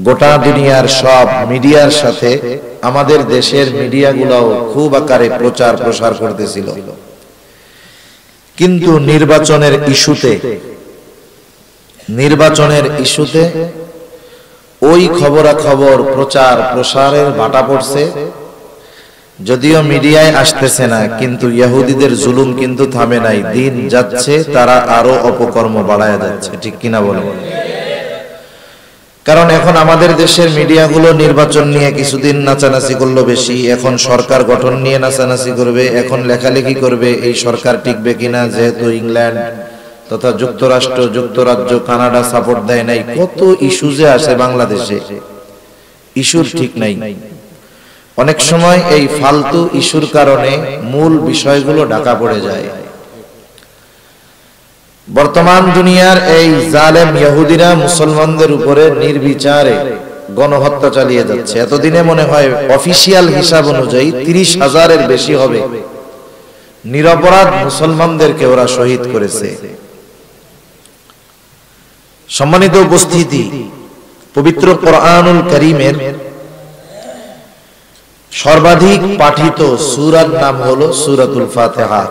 গোটা দুনিয়ার সব মিডিয়ার সাথে আমাদের দেশের মিডিয়াগুলোও খুব আকারে প্রচার প্রসার করতেছিল, কিন্তু নির্বাচনের ইস্যুতে ওই খবরাখবর প্রচার প্রসারের ভাটা পড়ছে। যদিও মিডিয়ায় আসতেছে না, কিন্তু ইহুদিদের জুলুম কিন্তু থামে নাই। দিন যাচ্ছে, তারা আরো অপকর্ম বাড়ায় যাচ্ছে, ঠিক কিনা বলেন? কারণ এখন আমাদের দেশের মিডিয়াগুলো নির্বাচন নিয়ে কিছুদিন নাচানাচি করলো বেশি, এখন সরকার গঠন নিয়ে নাচানাচি করবে, এখন লেখালেখি করবে এই সরকার টিকবে কিনা, যেহেতু ইংল্যান্ড তথা যুক্তরাজ্য কানাডা সাপোর্ট দেয় নাই। কত ইস্যু যে আসে বাংলাদেশে, ইস্যুর ঠিক নাই। অনেক সময় এই ফালতু ইস্যুর কারণে মূল বিষয়গুলো ঢাকা পড়ে যায়। বর্তমান দুনিয়ার এই জালেম ইহুদিরা মুসলমানদের উপরে নির্বিচারে গণহত্যা চালিয়ে যাচ্ছে। এতদিনে মনে হয় অফিসিয়াল হিসাব অনুযায়ী 30,000-এর বেশি হবে নিরপরাধ মুসলমানদেরকে ওরা শহীদ করেছে। সম্মানিত উপস্থিতি, পবিত্র কোরআনুল কারীমের সর্বাধিক পাঠিত সূরার নাম হলো সূরাতুল ফাতিহা।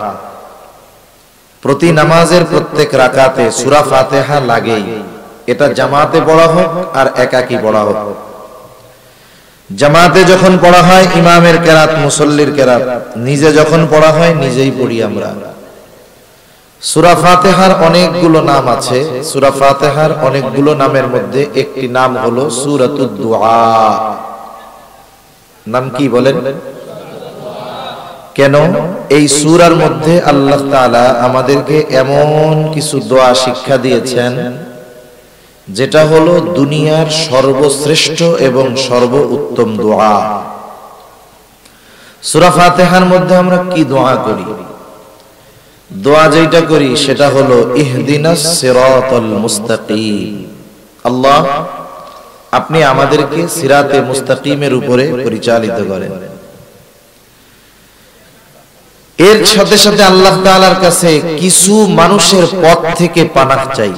প্রতি নামাজের প্রত্যেক রাকাতে সূরা ফাতিহা লাগেই, এটা জামাতে পড়া হোক আর একাকী পড়া হোক। জামাতে যখন পড়া হয় ইমামের কেরাত, মুসল্লির কেরাত, নিজে যখন পড়া হয় নিজেই পড়ি আমরা। সূরা ফাতিহার অনেকগুলো নাম আছে। সূরা ফাতিহার অনেকগুলো নামের মধ্যে একটি নাম হলো সূরাতুদ দুআ। নাম কি বলেন? কেন? এই সূরার মধ্যে আল্লাহ তাআলা আমাদেরকে এমন কিছু দোয়া শিক্ষা দিয়েছেন যেটা হলো দুনিয়ার সর্বশ্রেষ্ঠ এবং সর্বোত্তম দোয়া। সূরা ফাতিহার মধ্যে আমরা কি দোয়া করি? দোয়া যেটা করি সেটা হলো ইহদিনাস সিরাতাল মুস্তাকিম। আল্লাহ, আপনি আমাদেরকে সিরাতে মুস্তাকিমের উপরে পরিচালিত করেন। এর সাথে সাথে আল্লাহ তাআলার কাছে কিছু মানুষের পথ থেকে পানাহ চাই।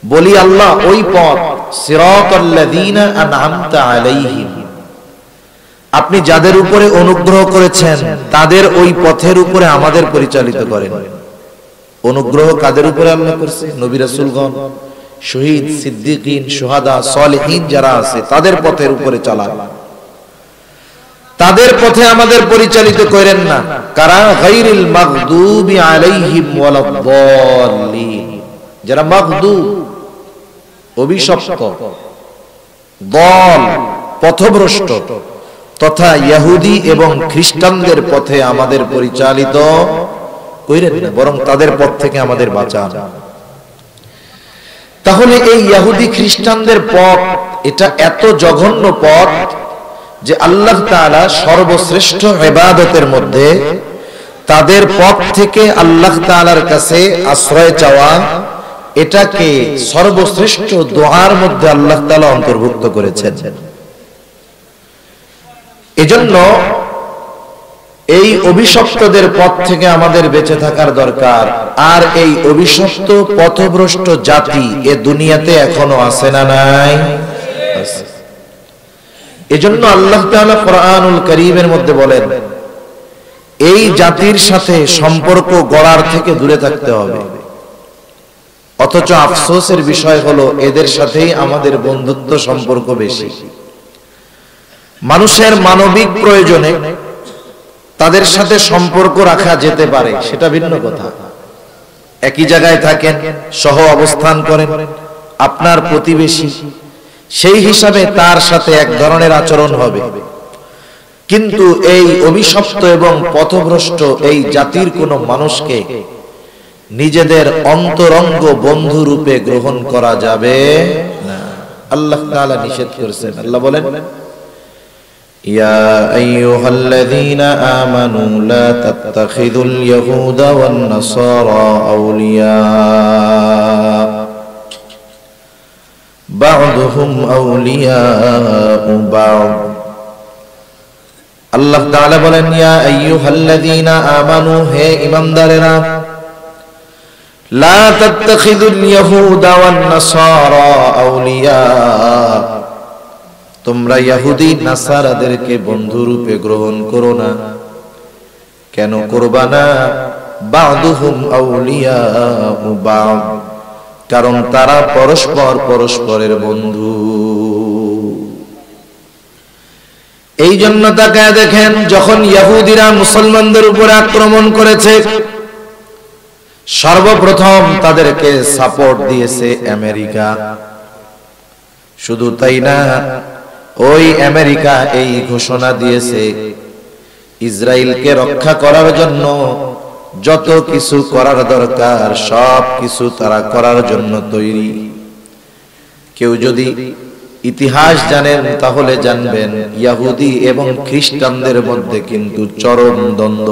বলি আল্লাহ, ওই পথ সিরাতাল্লাযীনা আন'আমতা আলাইহিম, আপনি যাদের উপরে অনুগ্রহ করেছেন তাদের ওই পথের উপরে আমাদের পরিচালিত করেন। অনুগ্রহ কাদের উপরে আল্লাহ করছে? নবী রাসূলগণ, শহীদ, সিদ্দিকীন, শুহাদা, সালেহীন যারা আছে তাদের পথের উপরে চালান। তাদের পথে আমাদের পরিচালিত করেন না। কারা? গায়রিল মাগদুবি আলাইহিম ওয়ালাদ-দাল্লিন, যারা মাগদুব, অভিশপ্ত, দল, পথভ্রষ্ট তথা ইহুদি এবং খ্রিস্টানদের পথে আমাদের পরিচালিত করেন না, বরং তাদের পথ থেকে আমাদের বাঁচান। তাহলে এই ইহুদি খ্রিস্টানদের পথ এটা এত জঘন্য পথ যে আল্লাহ তাআলা সর্বশ্রেষ্ঠ ইবাদতের মধ্যে তাদের পথ থেকে আল্লাহ তাআলার কাছে আশ্রয় চাওয়া, এটাকে সর্বশ্রেষ্ঠ দোয়ার মধ্যে আল্লাহ তাআলা অন্তর্ভুক্ত করেছেন। এজন্য এই অভিশপ্তদের পথ থেকে আমাদের বেঁচে থাকার দরকার। আর এই অভিশপ্ত পথভ্রষ্ট জাতি এ দুনিয়াতে এখনো আছে না নাই? এজন্য আল্লাহ তাআলা কোরআনুল কারীমের মধ্যে বলেন, এই জাতির সাথে সম্পর্ক গড়ার থেকে দূরে থাকতে হবে। অথচ আফসোসের বিষয় হলো এদের সাথেই আমাদের বন্ধুত্ব সম্পর্ক বেশি। মানুষের মানবিক প্রয়োজনে তাদের সাথে সম্পর্ক রাখা যেতে পারে, সেটা ভিন্ন কথা। একই জায়গায় থাকেন, সহ অবস্থান করেন, আপনার প্রতিবেশী, সেই হিসাবে তার সাথে এক ধরনের আচরণ হবে। কিন্তু এই অভিশপ্ত এবং পথভ্রষ্ট এই জাতির কোন মানুষকে নিজেদের অন্তরঙ্গ বন্ধু রূপে গ্রহণ করা যাবে না। আল্লাহ তাআলা নিষেধ করেছেন। আল্লাহ বলেন, ইয়া আইয়ুহাল্লাযীনা আমানু লা তাত্তাখিযুল ইয়াহুদা ওয়ান নাসারা আউলিয়া বা'দুহুম আউলিয়াউ বা'দ। আল্লাহ তাআলা বলেন, ইয়া আইয়ুহাল্লাযীনা আমানু, হে ঈমানদারেরা, লা তাত্তাখিযুল ইয়াহুদা ওয়ান নাসারা আউলিয়া, তোমরা ইহুদি নাসারাদেরকে বন্ধু রূপে গ্রহণ করো না। কেন করবা না? বা'দুহুম আউলিয়াউ বা'দ, কারণ তারা পরস্পর পরস্পরের বন্ধু। এই জন্য তাকায় দেখেন, যখন ইহুদিরা মুসলমানদের উপরে আক্রমণ করেছে, সর্বপ্রথম তাদেরকে সাপোর্ট দিয়েছে আমেরিকা। শুধু তাই না, ওই আমেরিকা এই ঘোষণা দিয়েছে, ইসরায়েলকে রক্ষা করার জন্য যত কিছু করার দরকার সব কিছু তারা করার জন্য তৈরি। কেউ যদি ইতিহাস জানেন তাহলে জানবেন, ইহুদি এবং খ্রিস্টানদের মধ্যে কিন্তু চরম দ্বন্দ্ব।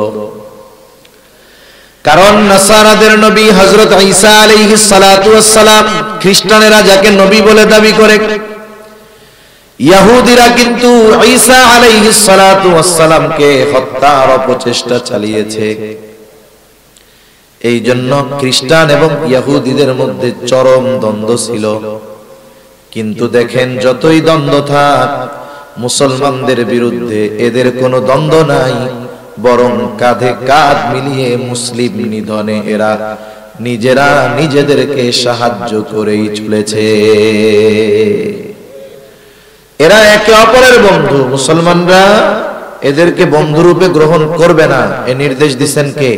কারণ নাসারাদের নবী হযরত ঈসা আলাইহিস সালাতু ওয়াস সালাম, খ্রিস্টানেরা যাকে নবী বলে দাবি করে, ইহুদিরা কিন্তু ঈসা আলাইহিস সালাতু ওয়াস সালামকে হত্যার অপচেষ্টা চালিয়েছে। এই জন্য খ্রিস্টান এবং ইহুদিদের মধ্যে চরম দ্বন্দ্ব ছিল। কিন্তু দেখেন, যতই দ্বন্দ্ব থাক, মুসলমানদের বিরুদ্ধে এদের কোনো দ্বন্দ্ব নাই, বরং কাঁধে কাঁধ মিলিয়ে মুসলিম নিধনে এরা নিজেরা নিজেদেরকে সাহায্য করেই চলেছে। এরা একে অপরের বন্ধু। মুসলমানরা এদেরকে বন্ধুরূপে গ্রহণ করবে না, এ নির্দেশ দিচ্ছেন কে?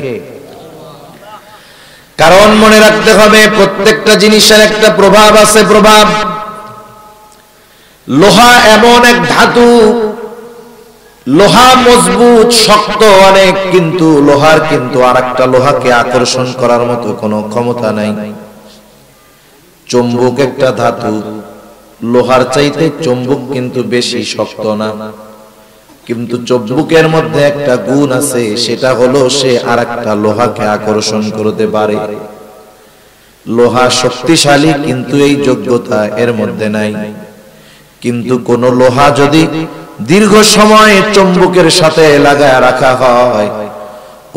কারণ মনে রাখতে হবে, প্রত্যেকটা জিনিসের একটা প্রভাব আছে। প্রভাব, লোহা এমন এক ধাতু, লোহা মজবুত শক্ত অনেক, কিন্তু লোহার কিন্তু আরেকটা লোহাকে আকর্ষণ করার মতো কোনো ক্ষমতা নাই। চুম্বক একটা ধাতু, লোহার চাইতে চুম্বক কিন্তু বেশি শক্ত না, কিন্তু চুম্বকের মধ্যে একটা গুণ আছে, সেটা হলো সে আরেকটা লোহাকে আকর্ষণ করতে পারে। লোহা শক্তিশালী, কিন্তু এই যোগ্যতা এর মধ্যে নাই। কিন্তু কোন লোহা যদি দীর্ঘ সময় চুম্বকের সাথে লাগায় রাখা হয়,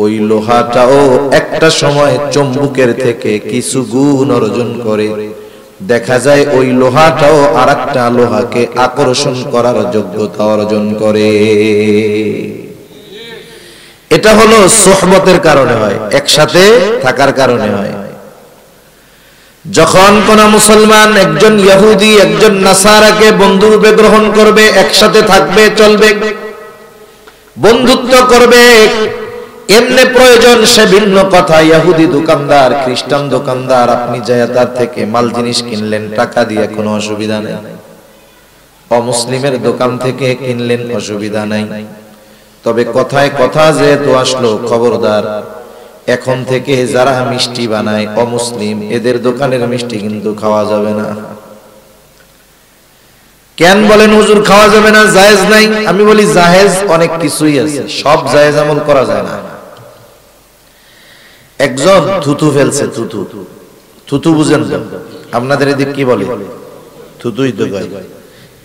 ওই লোহাটাও একটা সময় চুম্বকের থেকে কিছু গুণ অর্জন করে। দেখা যায় ওই লোহাটাও আরেকটা লোহাকে আকর্ষণ করার যোগ্যতা অর্জন করে। এটা হলো সুহবতের কারণে হয়, একসাথে থাকার কারণে হয়। যখন কোন মুসলমান একজন ইহুদি একজন নাসারাকে বন্ধুরূপে গ্রহণ করবে, একসাথে থাকবে, চলবে, বন্ধুত্ব করবে, এমনি প্রয়োজন সে ভিন্ন কথা। ইহুদি দোকানদার, খ্রিস্টান দোকানদার, আপনি যায় তার থেকে মাল জিনিস কিনলেন টাকা দিয়ে, কোনো অসুবিধা নেই। অমুসলিমের দোকান থেকে কিনলেন, অসুবিধা নাই। তবে কথায় কথা যেহেতু আসলো, খবরদার, এখন থেকে যারা মিষ্টি বানায় অমুসলিম, এদের দোকানের মিষ্টি কিন্তু খাওয়া যাবে না। কেন বলেন হুজুর খাওয়া যাবে না, জায়েজ নাই? আমি বলি জায়েজ অনেক কিছুই আছে, সব জায়েজ আমল করা যায় না। একজন থুতু ফেলছে, থুতু, থুতু বুঝেন তো? আপনাদের এদিক কি বলে? থুতুই তো কয়।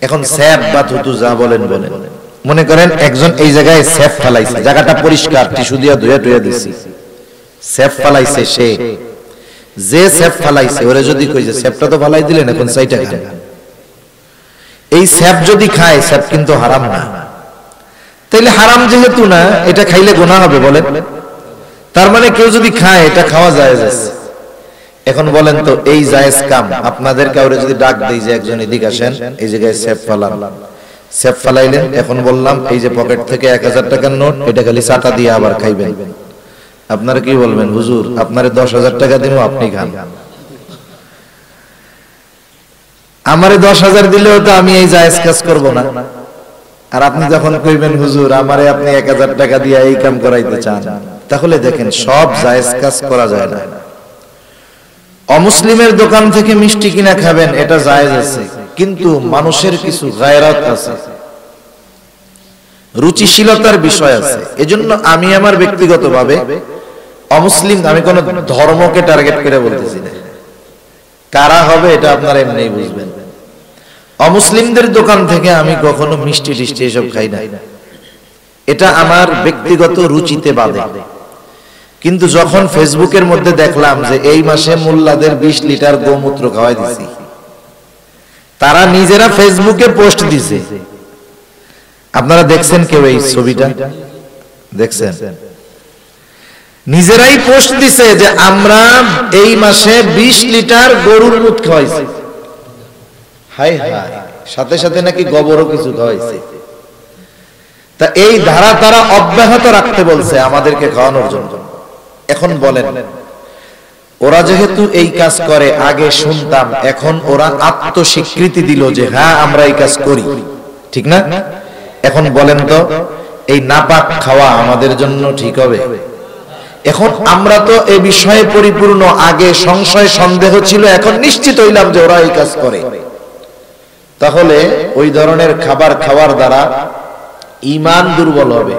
এখন স্যাপ বা থুতু যা বলেন বলেন, মনে করেন একজন এই জায়গায় স্যাপ ফেলাইছে, জায়গাটা পরিষ্কার, টিস্যু দিয়ে ধুয়ে ধুয়ে দিছি, স্যাপ ফেলাইছে। সে যে স্যাপ ফেলাইছে ওরে যদি কই যে স্যাপটা তো ফেলাই দিলেন, এখন চাইটা খান, এই স্যাপ যদি খায়, স্যাপ কিন্তু হারাম না। তাইলে হারাম যেহেতু না, এটা খাইলে গুনাহ হবে বলেন? তার মানে কেউ যদি খায়, এটা খাওয়া জায়েজ আছে। এখন বলেন তো, এই জায়েজ কাম আপনাদের কাউরে যদি ডাক দেই যে একজন এদিকে আসেন, এই জায়গায় স্যাপ ফেলান, স্যাপ ফেলাইলেন, এখন বললাম এই যে পকেট থেকে 1000 টাকার নোট, এটা খালি চাটা দিয়ে আবার খাইবেন, আপনারা কি বলবেন? হুজুর আপনারে 10,000 টাকা দিব, আপনি খান। আমারে 10,000 দিলেও তো আমি এই জায়েজ কাজ করব না। আর আপনি যখন কইবেন হুজুর আমারে আপনি 1000 টাকা দিয়ে এই কাম করাইতে চান, তাহলে দেখেন সব জায়েজ কাজ করা যায় না। অমুসলিমের দোকান থেকে মিষ্টি কিনা খাবেন, এটা জায়েজ আছে, কিন্তু মানুষের কিছু গায়রাত আছে, রুচিশীলতার বিষয় আছে। এজন্য আমি আমার ব্যক্তিগতভাবে অমুসলিম, আমি কোন ধর্মকে টার্গেট করে বলতেছি না, কারা হবে এটা আপনারা এমনিই বুঝবেন। অমুসলিমদের দোকান থেকে আমি কখনো মিষ্টি টিষ্টি এসব খাই না, এটা আমার ব্যক্তিগত রুচিতে বাদে। কিন্তু যখন ফেসবুকের মধ্যে দেখলাম যে এই মাসে মোল্লাদের 20 লিটার গোমূত্র খাওয়াই দিছি, তারা নিজেরা ফেসবুকে পোস্ট দিছে, আপনারা দেখছেন কেউ এই ছবিটা? দেখছেন? নিজেরাই পোস্ট দিছে যে আমরা এই মাসে 20 লিটার গরুর দুধ খাওয়াইছি। হায় হায়, সাথে সাথে নাকি গোবরও কিছু খাওয়াইছে। তা এই ধারা তারা অব্যাহত রাখতে বলছে আমাদেরকে খাওয়ানোর জন্য। এখন বলেন, ওরা যেহেতু এই কাজ করে, আগে শুনতাম, এখন ওরা আত্মস্বীকৃতি দিল যে হ্যাঁ আমরা এই কাজ করি, ঠিক না? এখন বলেন তো, এই নাপাক খাওয়া আমাদের জন্য ঠিক হবে? এখন আমরা তো এই বিষয়ে পরিপূর্ণ, আগে সংশয় সন্দেহ ছিল, এখন নিশ্চিত হইলাম যে ওরা এই কাজ করে। তাহলে ওই ধরনের খাবার খাওয়ার দ্বারা ঈমান দুর্বল হবে।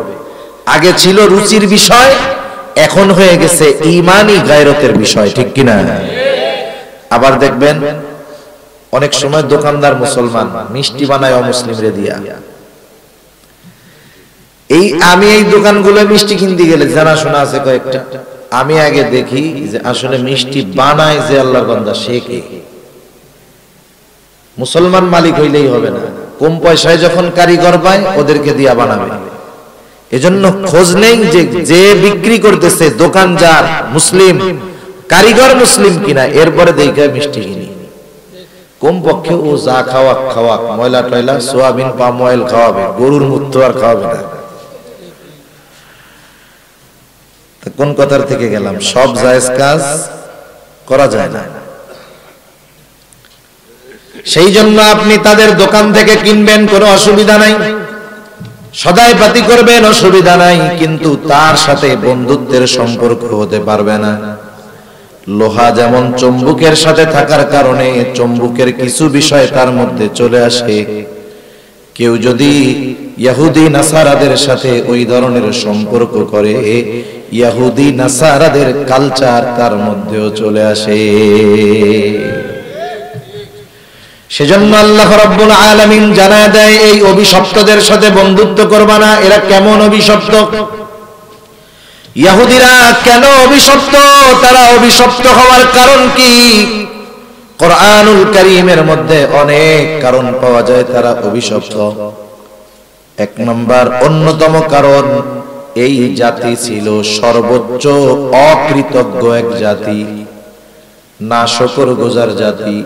আগে ছিল রুচির বিষয়, এখন হয়ে গেছে ঈমানি গায়রতের বিষয়, ঠিক কিনা? আবার দেখবেন অনেক সময় দোকানদার মুসলমান মিষ্টি বানায় অমুসলিমরে দিয়া। আমি এই দোকানগুলো মিষ্টি কিনতে গেলে জানাশোনা আছে কয়েকটা, আমি আগে দেখি যে আসলে মিষ্টি বানায় যে আল্লাহর বান্দা সে কে। মুসলমান মালিক হইলেই হবে না, কম পয়সায় যখন কারিগর পায় ওদেরকে দিয়া বানাবে। এজন্য খোঁজ নেই যে যে বিক্রি করতেছে দোকান যার মুসলিম, কারিগর মুসলিম কিনা, এরপরে দেখে মিষ্টি কিনি। কমপক্ষে ও যা খাওয়াক, ময়লা টয়লা, সোয়াবিন পাম অয়েল খাওয়াবে, গরুর মূত্র আর খাওয়াবে না। কোন কথার থেকে গেলাম? সব জায়েজ কাজ করা যায় না। সেই জন্য আপনি তাদের দোকান থেকে কিনবেন, কোনো অসুবিধা নাই, সদাই পাতি করবেন, অসুবিধা নাই, কিন্তু তার সাথে বন্ধুত্বের সম্পর্ক হতে পারবে না। লোহা যেমন চুম্বকের সাথে থাকার কারণে চুম্বকের কিছু বিষয় তার মধ্যে চলে আসে, কেউ যদি ইহুদি নাসারাদের সাথে ওই ধরনের সম্পর্ক করে, ইহুদি নাসারাদের কালচার তার মধ্যেও চলে আসে। সেজন্য আল্লাহ রাব্বুল আলামিন জানায় দেয়, এই অভিশপ্তদের সাথে বন্ধুত্ব করবা না। এরা কেমন অভিশপ্ত? ইহুদিরা কেন অভিশপ্ত? তারা অভিশপ্ত হওয়ার কারণ কি? কোরআনুল কারীমের মধ্যে অনেক কারণ পাওয়া যায় তারা অভিশপ্ত। এক নম্বর, অন্যতম কারণ, এই জাতি ছিল সর্বোচ্চ অকৃতজ্ঞ এক জাতি, নাশকরগুজার জাতি।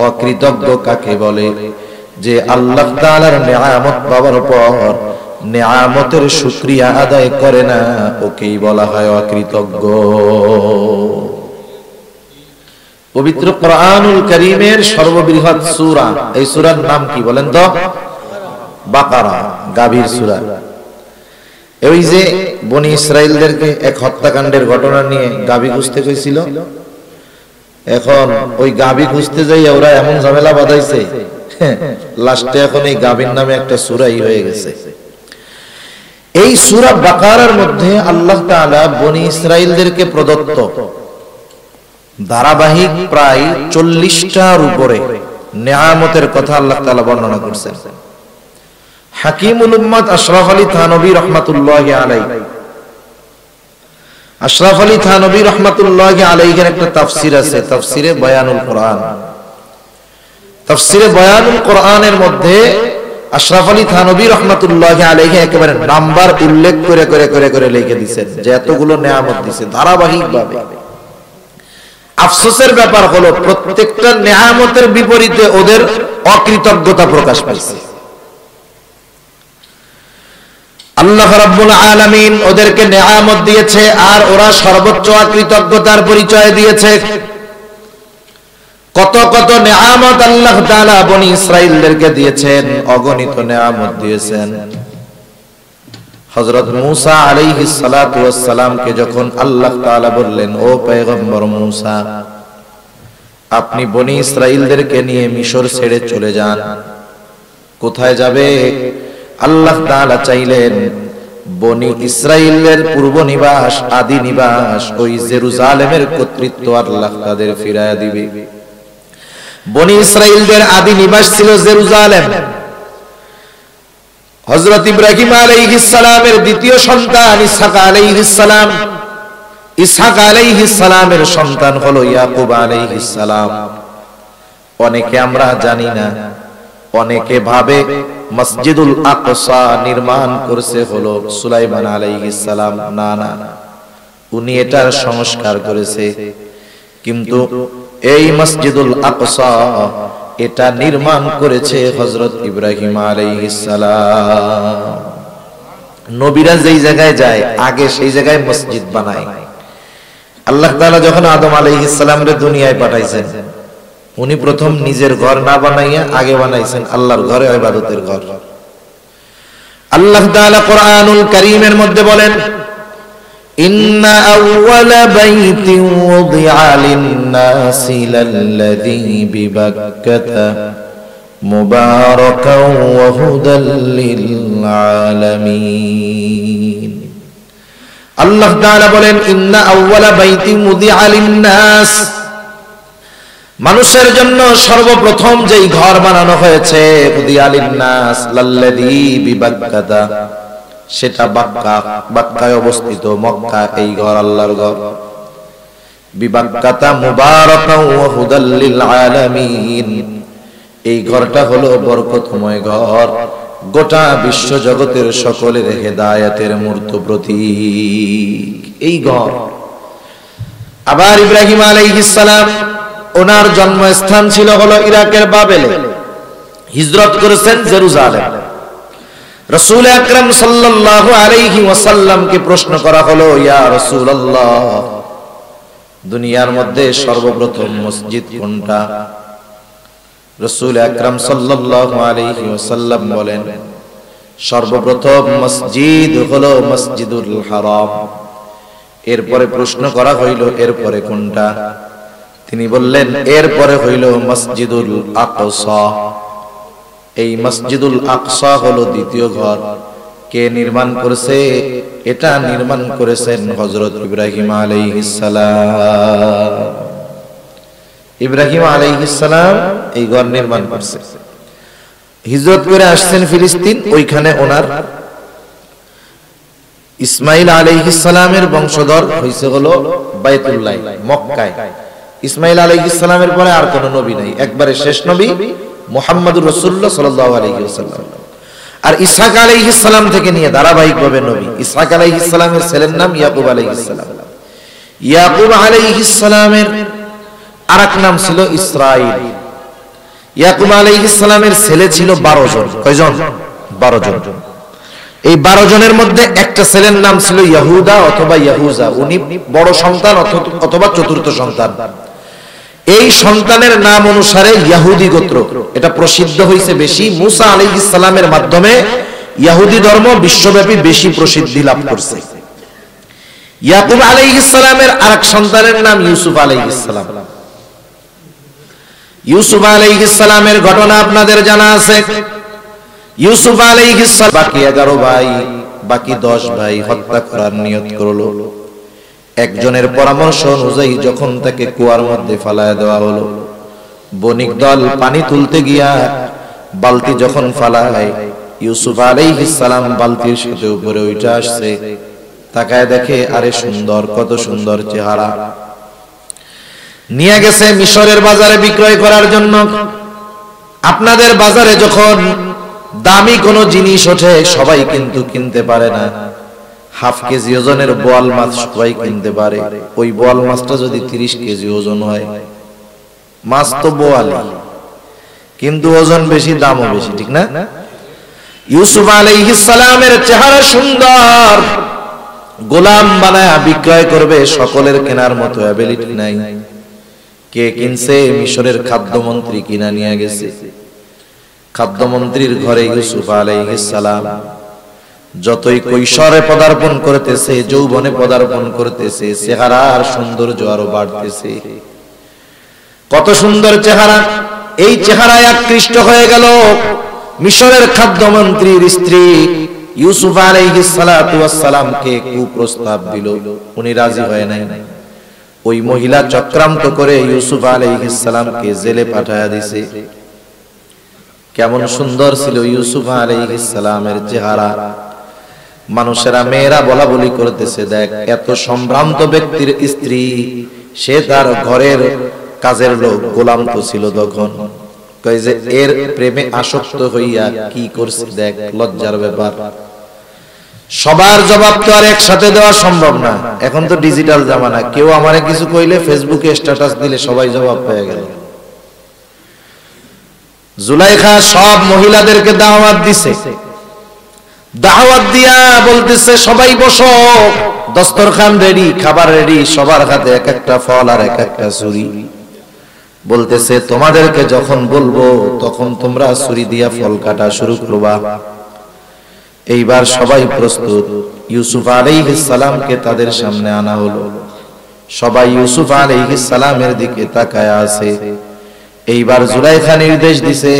অকৃতজ্ঞ কাকে বলে? যে আল্লাহ তাআলার নিয়ামত পাওয়ার পর নিয়ামতের শুকরিয়া আদায় করে না, ওকেই বলা হয় অকৃতজ্ঞ। পবিত্র কোরআনুল কারীমের সর্ববৃহৎ সূরা, এই সূরার নাম কি বলেন তো? বাকারা, গাভীর সূরা। ওই যে বনি ইসরাইলদেরকে এক হত্যাকাণ্ডের ঘটনা নিয়ে গাভী খুঁজতে কইছিল, এখন ওই গাভী খুঁজতে যাই ওরা এমন ঝামেলা বাঁধাইছে, লাস্টে এখন এই গাভীর নামে একটা সূরাই হয়ে গেছে। এই সূরা বাকারার মধ্যে আল্লাহ তাআলা বনি ইসরাইলদেরকে প্রদত্ত ধারাবাহিক প্রায় 40টার উপরে নিয়ামতের কথা আল্লাহ তাআলা বর্ণনা করেছেন। হাকিমুল উম্মাত আশরাফ আলী থানভী রাহমাতুল্লাহি আলাইহি, আশরাফ আলী থানভী রাহমাতুল্লাহি আলাইহির একটা তাফসীর আছে, তাফসীরে বায়ানুল কোরআন। তাফসীরে বায়ানুল কোরআনের মধ্যে আশরাফ আলী থানভী রাহমাতুল্লাহি আলাইহি একেবারে নাম্বার উল্লেখ করে করে করে করে লিখে দিয়েছেন যে এতগুলো নিয়ামত দিয়েছে ধারাবাহিকভাবে। আফসোসের ব্যাপার হলো প্রত্যেকটা নিয়ামতের বিপরীতে ওদের অকৃতজ্ঞতা প্রকাশ পাইছে। আল্লাহ রাব্বুল আলামিন ওদেরকে নিয়ামত দিয়েছে আর ওরা সর্বোচ্চ অকৃতজ্ঞতার পরিচয় দিয়েছে। কত কত নিয়ামত আল্লাহ তাআলা বনি ইসরাইলদেরকে দিয়েছেন, অগণিত নিয়ামত দিয়েছেন। হযরত মূসা আলাইহিস সালাতু ওয়াস সালামকে যখন আল্লাহ তাআলা বললেন, ও পয়গম্বর মূসা, আপনি বনি ইসরাইলদেরকে নিয়ে মিশর ছেড়ে চলে যান। কোথায় যাবে? আল্লাহ তাআলা চাইলেন বনি ইসরাইলের পূর্ব নিবাস, আদি নিবাস, ওই জেরুজালেমের কর্তৃত্ব আল্লাহ তাদের ফিরায়া দিবে। বনি ইসরাইলদের আদি নিবাস ছিল জেরুজালেম। হযরত ইব্রাহিম আলাইহিস সালামের দ্বিতীয় সন্তান ইসহাক আলাইহিস সালাম, ইসহাক আলাইহিস সালামের সন্তান হলো ইয়াকুব আলাইহিস সালাম। অনেকে আমরা জানি না, অনেকে ভাবে মসজিদুল আকসা নির্মাণ করেছে হলো সুলাইমান আলাইহিস সালাম। না না, উনি এটার সংস্কার করেছে, কিন্তু এই মসজিদুল আকসা এটা নির্মাণ করেছে হযরত ইব্রাহিম আলাইহিস সালাম। নবীরা যেই জায়গায় যায় আগে সেই জায়গায় মসজিদ বানায়। আল্লাহ তাআলা যখন আদম আলাইহিস সালামকে দুনিয়ায় পাঠাইছেন, উনি প্রথম নিজের ঘর না বানাইয়া আগে বানাইছেন আল্লাহর ঘরে, ইবাদতের ঘর। আল্লাহ তাআলা কোরআনুল কারীমের মধ্যে বলেন, ইন্না আউওয়ালা বাইতিন ওয়াদিআ লিন-নাসি লাল্লাযী বিবাক্কাতা মুবারাকান ওয়া হুদাল লিল-আলামিন। আল্লাহ তাআলা বলেন, ইন্না আউওয়ালা বাইতিন ওয়াদিআ লিন-নাস, মানুষের জন্য সর্বপ্রথম যেই ঘর বানানো হয়েছে ওয়াদিআ লিন-নাস লাল্লাযী বিবাক্কাতা, সেটা বাক্কায় অবস্থিত, মক্কা। এই ঘর আল্লাহর ঘর। বিবাক্কাতা মুবারাকান ওয়া হুদাল লিল-আলামিন, এই ঘরটা হলো বরকতময় ঘর, গোটা বিশ্ব জগতের সকলের হেদায়েতের মূর্ত প্রতীক এই ঘর। আবার ইব্রাহিম আলাইহিস সালাম, ওনার জন্মস্থান ছিল হলো ইরাকের বাবেলে, হিজরত করেছেন জেরুজালেম। রাসূল আকরাম সাল্লাল্লাহু আলাইহি ওয়াসাল্লামকে প্রশ্ন করা হলো, ইয়া রাসূলুল্লাহ, দুনিয়ার মধ্যে সর্বপ্রথম মসজিদ কোনটা? রাসূল আকরাম সাল্লাল্লাহু আলাইহি ওয়াসাল্লাম বলেন, সর্বপ্রথম মসজিদ হলো মসজিদুল হারাম। এরপরে প্রশ্ন করা হইল, এরপরে কোনটা? তিনি বললেন, এরপরে হইল মসজিদুল আকসা। এই মসজিদুল আকসা হলো দ্বিতীয় ঘর। কে নির্মাণ করেছে? এটা নির্মাণ করেছেন হযরত ইব্রাহিম আলাইহিস সালাম। ইব্রাহিম আলাইহিস সালাম এই ঘর নির্মাণ করছে। হিজরত করে আসছেন ফিলিস্তিন, ওইখানে ওনার ইসমাইল আলাইহিস সালামের বংশধর হইছে হলো বাইতুল্লাহ, মক্কায়। ইসমাইল আলাইহিস সালামের পরে আর কোন নবী নাই, একবারে শেষ নবী মুহাম্মদুর রাসূলুল্লাহ সাল্লাল্লাহু আলাইহি ওয়াসাল্লাম। আর ইসহাক আলাইহিস সালাম থেকে নিয়ে ধারাবাহিকভাবে নবী। ইসহাক আলাইহিস সালামের ছেলের নাম ইয়াকুব আলাইহিস সালাম। ইয়াকুব আলাইহিস সালামের আরেক নাম ছিল ইসরাঈল। ইয়াকুব আলাইহিস সালামের ছেলে ছিল 12 জন। কয়জন? 12 জন। এই 12 জনের মধ্যে একটা ছেলের নাম ছিল ইয়াহুদা অথবা ইয়াহুজা। উনি বড় সন্তান অথবা চতুর্থ সন্তান। এই সন্তানের নাম অনুসারে ইহুদি গোত্র এটা প্রসিদ্ধ হয়েছে বেশি। মুসা আলাইহিস সালামের মাধ্যমে ইহুদি ধর্ম বিশ্বব্যাপী বেশি প্রসিদ্ধি লাভ করছে। ইয়াকুব আলাইহিস সালামের আরেক সন্তানের নাম ইউসুফ আলাইহিস সালাম। ইউসুফ আলাইহিস সালামের ঘটনা আপনাদের জানা আছে। ইউসুফ আলাইহিস সালাম বাকি 11 ভাই, বাকি 10 ভাই হত্যা করার নিয়ত করলো। একজনের পরামর্শ অনুযায়ী যখন তাকে কুয়ার মধ্যে ফালায় দেওয়া হলো, বণিক দল পানি তুলতে গিয়া বালতি যখন ফালায়, ইউসুফ আলাইহিস সালাম বালতির সাথে উপরে উঠে আসছে। তাকায় দেখে, আরে সুন্দর, কত সুন্দর চেহারা। নিয়ে গেছে মিশরের বাজারে বিক্রয় করার জন্য। আপনাদের বাজারে যখন দামি কোনো জিনিস ওঠে সবাই কিন্তু কিনতে পারে না। হাফ কেজি ওজনের বোয়াল মাছ সবাই কিনতে পারে। ওই বোয়াল মাছটা যদি 30 কেজি ওজন হয়, মাছ তো বোয়ালি, কিন্তু ওজন বেশি, দামও বেশি, ঠিক না? ইউসুফ আলাইহিস সালামের চেহারা সুন্দর, গোলাম বানায় বিক্রয় করবে, সকলের কেনার মতো অ্যাবিলিটি নাই। কে কিনছে? মিশরের খাদ্যমন্ত্রী কিনা নিয়ে গেছে। খাদ্যমন্ত্রীর ঘরে ইউসুফ আলাইহিস সালাম যতই কৈশোরে পদার্পণ করতেছে, যৌবনে পদার্পণ করতেছে, চেহারার সৌন্দর্য আরো বাড়তেছে। কত সুন্দর চেহারা! এই চেহারায় আকৃষ্ট হয়ে গেল মিশরের খাদ্যমন্ত্রীর স্ত্রী। ইউসুফ আলাইহিস সালাতু ওয়াস সালামকে কুপ্রস্তাব দিল, উনি রাজি হয় নাই। ওই মহিলা চক্রান্ত করে ইউসুফ আলাইহিস সালামকে জেলে পাঠায়া দিয়েছে। কেমন সুন্দর ছিল ইউসুফ আলাইহিস সালামের চেহারা! মানুষেরা, মেয়েরা বলা বলি করতেছে, দেখ এত সম্ভ্রান্ত ব্যক্তির স্ত্রী, সে তার ঘরের কাজের লোক, গোলাম তো ছিল তখন। কয় যে এর প্রেমে আসক্ত হইয়া কি করছে দেখ, লজ্জার ব্যাপার। সবার জবাব তো আর একসাথে দেওয়া সম্ভব না, এখন তো ডিজিটাল জামানা, কেউ আমারে কিছু কইলে ফেসবুকে স্ট্যাটাস দিলে সবাই জবাব পেয়ে গেল। জুলাইখা সব মহিলাদেরকে দাওয়াত দিছে, দাওয়াত দিয়া বলতেছে সবাই বসো, দস্তরখান রেডি, খাবার রেডি, সবার হাতে এক একটা ফল আর এক একটা ছুরি। বলতেছে তোমাদেরকে যখন বলবো তখন তোমরা ছুরি দিয়া ফল কাটা শুরু করবা। এইবার সবাই প্রস্তুত। ইউসুফ আলাইহিস সালামকে তাদের সামনে আনা হলো, সবাই ইউসুফ আলাইহিস সালামের দিকে তাকায় আছে। এইবার জুলাইখা নির্দেশ দিছে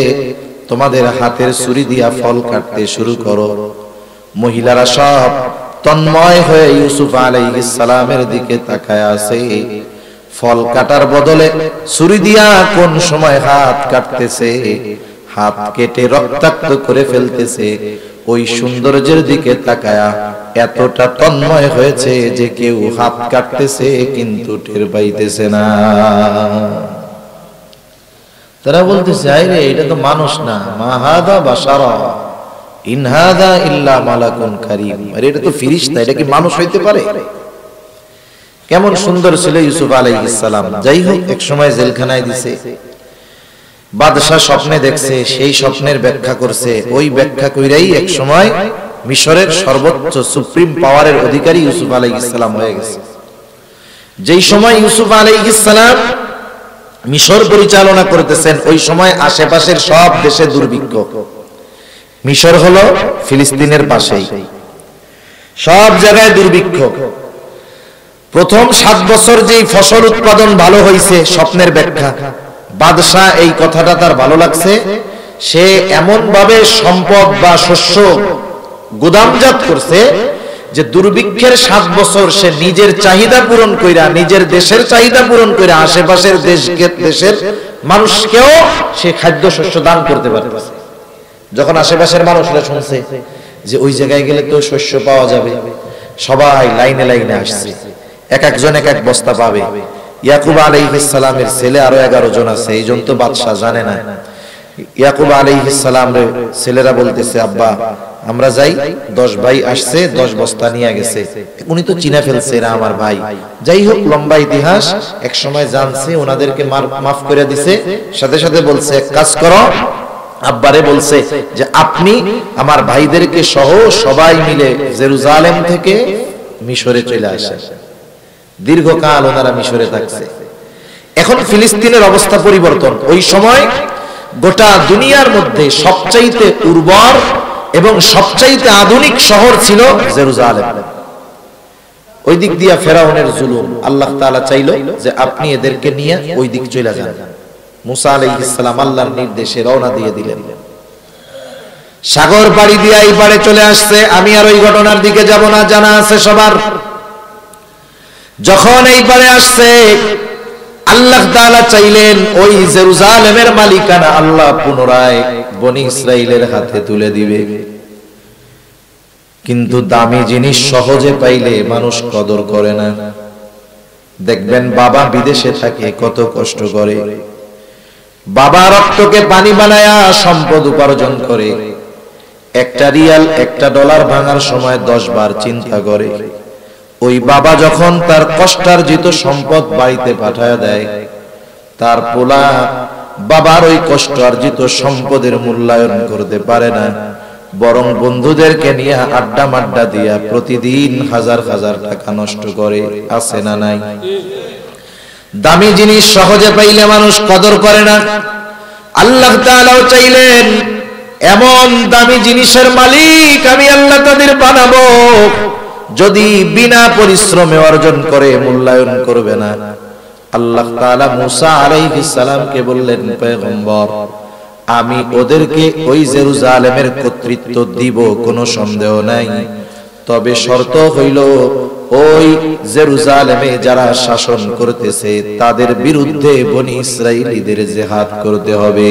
তোমাদের হাতের ছুরি দিয়া ফল কাটতে শুরু করো। মহিলারা সব তন্ময় হয়ে ইউসুফ আলাইহিস সালামের দিকে তাকায় আছে। ফল কাটার বদলে ছুরি দিয়া কোন সময় হাত কাটতেছে, হাত কেটে রক্তাক্ত করে ফেলতেছে, ওই সৌন্দর্যের দিকে তাকায়া এতটা তন্ময় হয়েছে যে কেউ হাত কাটতেছে কিন্তু টের পাইতেছে না। তারা বলতেছে আরে এটা তো মানুষ না, মা হাদা বাশারা ইন হাদা ইল্লা মালাকুন কারীম, আরে এটা তো ফেরেশতা, এটা কি মানুষ হইতে পারে? কেমন সুন্দর ছিল ইউসুফ আলাইহিস সালাম। যাই হোক, এক সময় জেলখানায় দিছে, বাদশা স্বপ্নে দেখছে, সেই স্বপ্নের ব্যাখ্যা করছে, ওই ব্যাখ্যা কইরাই এক সময় মিশরের সর্বোচ্চ সুপ্রিম পাওয়ারের অধিকারী ইউসুফ আলাইহিস সালাম হয়ে গেছে। যেই সময় ইউসুফ আলাইহিস সালাম মিশর পরিচালনা করতেছেন, ওই সময় আশেপাশের সব দেশে দুর্ভিক্ষ। মিশর হলো ফিলিস্তিনের পাশেই, সব জায়গায় দুর্ভিক্ষ। প্রথম 7 বছর যেই ফসল উৎপাদন ভালো হয়েছে, স্বপ্নের ব্যাখ্যা, বাদশাহ এই কথাটা তার ভালো লাগছে, সে এমন ভাবে সম্পদ বা শস্য গুদামজাত করছে যে দুর্ভিক্ষের 7 বছর সে নিজের চাহিদা পূরণ কইরা, নিজের দেশের চাহিদা পূরণ কইরা আশেপাশের দেশের মানুষকেও সে খাদ্য শস্য দান করতে পারতেছে। যখন আশেপাশের মানুষরা শুনছে যে ওই জায়গায় গেলে তো শস্য পাওয়া যাবে, সবাই লাইনে লাইনে আসছে, এক একজন এক এক বস্তা পাবে। ইয়াকুব আলাইহিস সালামের ছেলে আরো 11 জন আছে, এইজন তো বাদশা জানে না। ইয়াকুব আলাইহিস সালামের ছেলেরা বলতেছে আব্বা আমরা যাই, 10 ভাই আসছে, 10 বস্তা নিয়ে গেছে, উনি তো চিনা ফেলছে এরা আমার ভাই। যাই হোক, লম্বা ইতিহাস। এক সময় জানছে, ওনাদেরকে মাফ করে দিছে, সাথে সাথে বলছে এক কাজ করো, আব্বারে বলছে যে আপনি আমার ভাইদেরকে সহ সবাই মিলে জেরুজালেম থেকে মিশরে চলে আসেন। দীর্ঘকাল ওনারা মিশরে থাকছে। এখন ফিলিস্তিনের অবস্থা পরিবর্তন। ওই সময় গোটা দুনিয়ার মধ্যে সবচাইতে উর্বর এবং সবচাইতে আধুনিক শহর ছিল জেরুজালেম। ওই দিক দিয়া ফেরাউনের জুলুম, আল্লাহ তাআলা চাইলো যে আপনি এদেরকে নিয়ে ওই দিক চলে যান। মুসা আলাইহিস সালাম আল্লাহর নির্দেশে রওনা দিয়ে দিলেন। সাগর পাড়ি দিয়ে এই পারে চলে আসছে। আমি আর ওই ঘটনার দিকে যাব না, জানা আছে সবার। যখন এই পারে আসছে, আল্লাহ তাআলা চাইলেন ওই জেরুজালেমের মালিকানা আল্লাহ পুনরায় বনি ইসরাইলের হাতে তুলে দিবে। কিন্তু দামি জিনিস সহজে পাইলে মানুষ কদর করে না। দেখবেন বাবা বিদেশে থাকে কত কষ্ট করে, বাবা রক্তকে পানি বানায়া সম্পদ উপার্জন করে, একটা রিয়াল একটা ডলার ভাঙার সময় 10 বার চিন্তা করে। ওই বাবা যখন তার কষ্টার্জিত সম্পদ বাড়িতে পাঠায় দেয়, তার পোলা বাবার ওই কষ্টার্জিত সম্পদের মূল্যায়ন করতে পারে না, বরং বন্ধুদেরকে নিয়ে আড্ডা মাড্ডা দিয়া প্রতিদিন হাজার হাজার টাকা নষ্ট করে। আছে না নাই? দামি জিনিস সহজে পাইলে মানুষ কদর করে না। আল্লাহ তাআলাও চাইলেন এমন দামি জিনিসের মালিক আমি আল্লাহ তাদের বানাবো, যদি বিনা পরিশ্রমে অর্জন করে মূল্যায়ন করবে না। আল্লাহ তাআলা মুসা আলাইহিস সালামকে বললেন, পয়গম্বর আমি ওদেরকে ওই জেরুজালেমের কর্তৃত্ব দিব, কোনো সন্দেহ নাই, তবে শর্ত হইল ওই জেরুজালেমে যারা শাসন করতেছে তাদের বিরুদ্ধে বনি ইসরাইলীদের জিহাদ করতে হবে।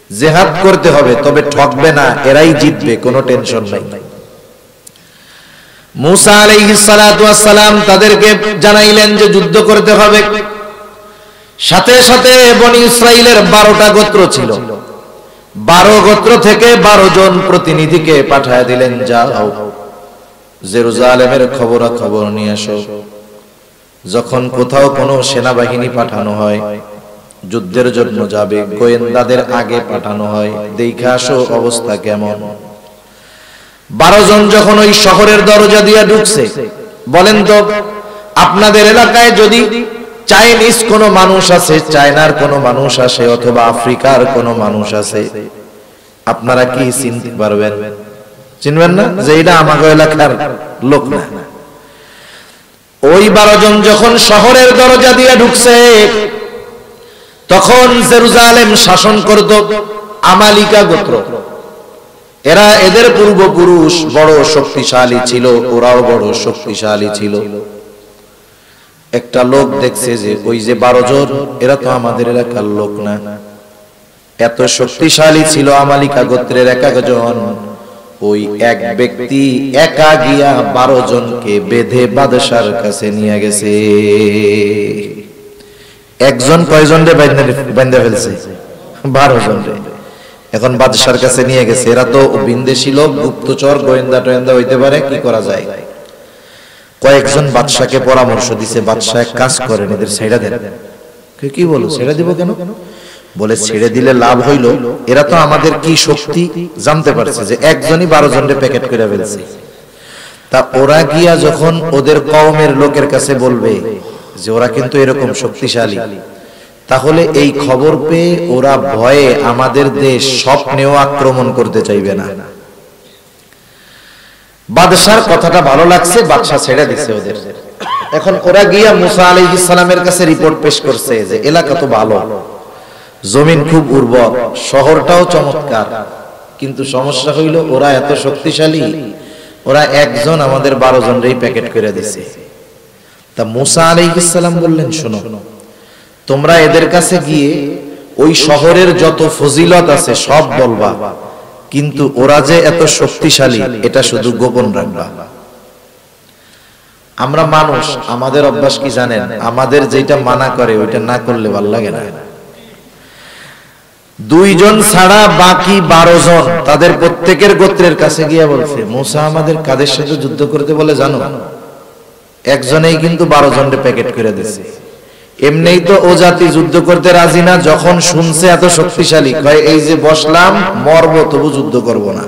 জিহাদ করতে হবে, তবে ঠকবে না, এরাই জিতবে, কোনো টেনশন নাই। মুসা আলাইহিস সালাতু ওয়াস সালাম তাদেরকে জানাইলেন যে যুদ্ধ করতে হবে। সাথে সাথে বনি ইসরাইলের 12টা গোত্র ছিল। 12 গোত্র থেকে 12 জন প্রতিনিধিকে পাঠায় দিলেন, যাও জেরুজালেমের খবরাখবর নিয়ে আসো। যখন কোথাও কোনো সেনাবাহিনী পাঠানো হয়, যুদ্ধের জন্য যাবে, গোয়েন্দাদের আগে পাঠানো হয়, দেখে আসো অবস্থা কেমন। 12 জন যখন ওই শহরের দরজা দিয়ে ঢুকছে, বলেন তো আপনাদের এলাকায় যদি চাইনিজ কোনো মানুষ আছে, চায়নার কোনো মানুষ আছে, অথবা আফ্রিকার কোনো মানুষ আছে, আপনারা কি চিনতে পারবেন? চিনবেন না যে এটা আমাদের এলাকার লোক না। ওই 12 জন যখন শহরের দরজা দিয়ে ঢুকছে, তখন জেরুজালেম শাসন করত আমালিকা গোত্র। এরা, এদের পূর্বপুরুষ বড় শক্তিশালী ছিল, ওরাও বড় শক্তিশালী ছিল। একটা লোক দেখছে যে ওই যে 12 জন, এরা তো আমাদের এলাকার লোক না। এত শক্তিশালী ছিল আমালিকা গোত্রের এক একজন। ওই এক ব্যক্তি একা গিয়া 12 জনকে বেঁধে বাদশার কাছে নিয়ে গেছে। একজন কয়জন রে বেঁধে ফেলছে? 12 জন রে। এখন বাদশার কাছে নিয়ে গেছে। এরা তো বিন্দেশী লোক, গুপ্তচর, গোয়েন্দা টোয়েন্দা হইতে পারে, কি করা যায়? কয়েকজন বাদশাকে পরামর্শ দিছে, বাদশা এক কাজ করেন, এদের ছেড়ে দেন। কি বলো, ছেড়ে দিব কেন? বলে ছেড়ে দিলে লাভ হইল, এরা তো আমাদের কি শক্তি জানতে পারছে যে একজনই 12 জনের প্যাকেট করে ফেলছে। তা ওরা গিয়া যখন ওদের কওমের লোকের কাছে বলবে যে ওরা কিন্তু এরকম শক্তিশালী, তাহলে এই খবর পেয়ে ওরা ভয়ে আমাদের দেশ স্বপ্নেও আক্রমণ করতে চাইবে না। বাদশার কথাটা ভালো লাগছে, বাদশা ছেড়ে দিছে ওদের। এখন ওরা গিয়া মুসা আলাইহিস সালামের কাছে রিপোর্ট পেশ করছে যে এলাকা তো ভালো, জমিন খুব উর্বর, শহরটাও চমৎকার, কিন্তু সমস্যা হইল ওরা এত শক্তিশালী, ওরা একজন আমাদের 12 জনরেই প্যাকেট করে দিছে। তা মুসা আলাইহিস সালাম বললেন, শোনো, তোমরা এদের কাছে গিয়ে ওই শহরের যত ফজিলত আছে সব বলবা, কিন্তু ওরা যে এত শক্তিশালী এটা শুধু গোপন রাখবা। আমরা মানুষ, আমাদের অভ্যাস কি জানেন? আমাদের যেটা মানা করে ওইটা না করলে ভালো লাগে না। 2 জন ছাড়া বাকি 12 জন তাদের প্রত্যেকের গোত্রের কাছে গিয়ে বলছে, মুসা আমাদের কাদের সাথে যুদ্ধ করতে বলে জানো? একজনেই কিন্তু 12 জনের প্যাকেট করে দিয়েছে। এমনিই তো ও জাতি যুদ্ধ করতে রাজি না, যখন শুনছে এত শক্তিশালী, কয় এই যে বসলাম মরবো তবু যুদ্ধ করব না।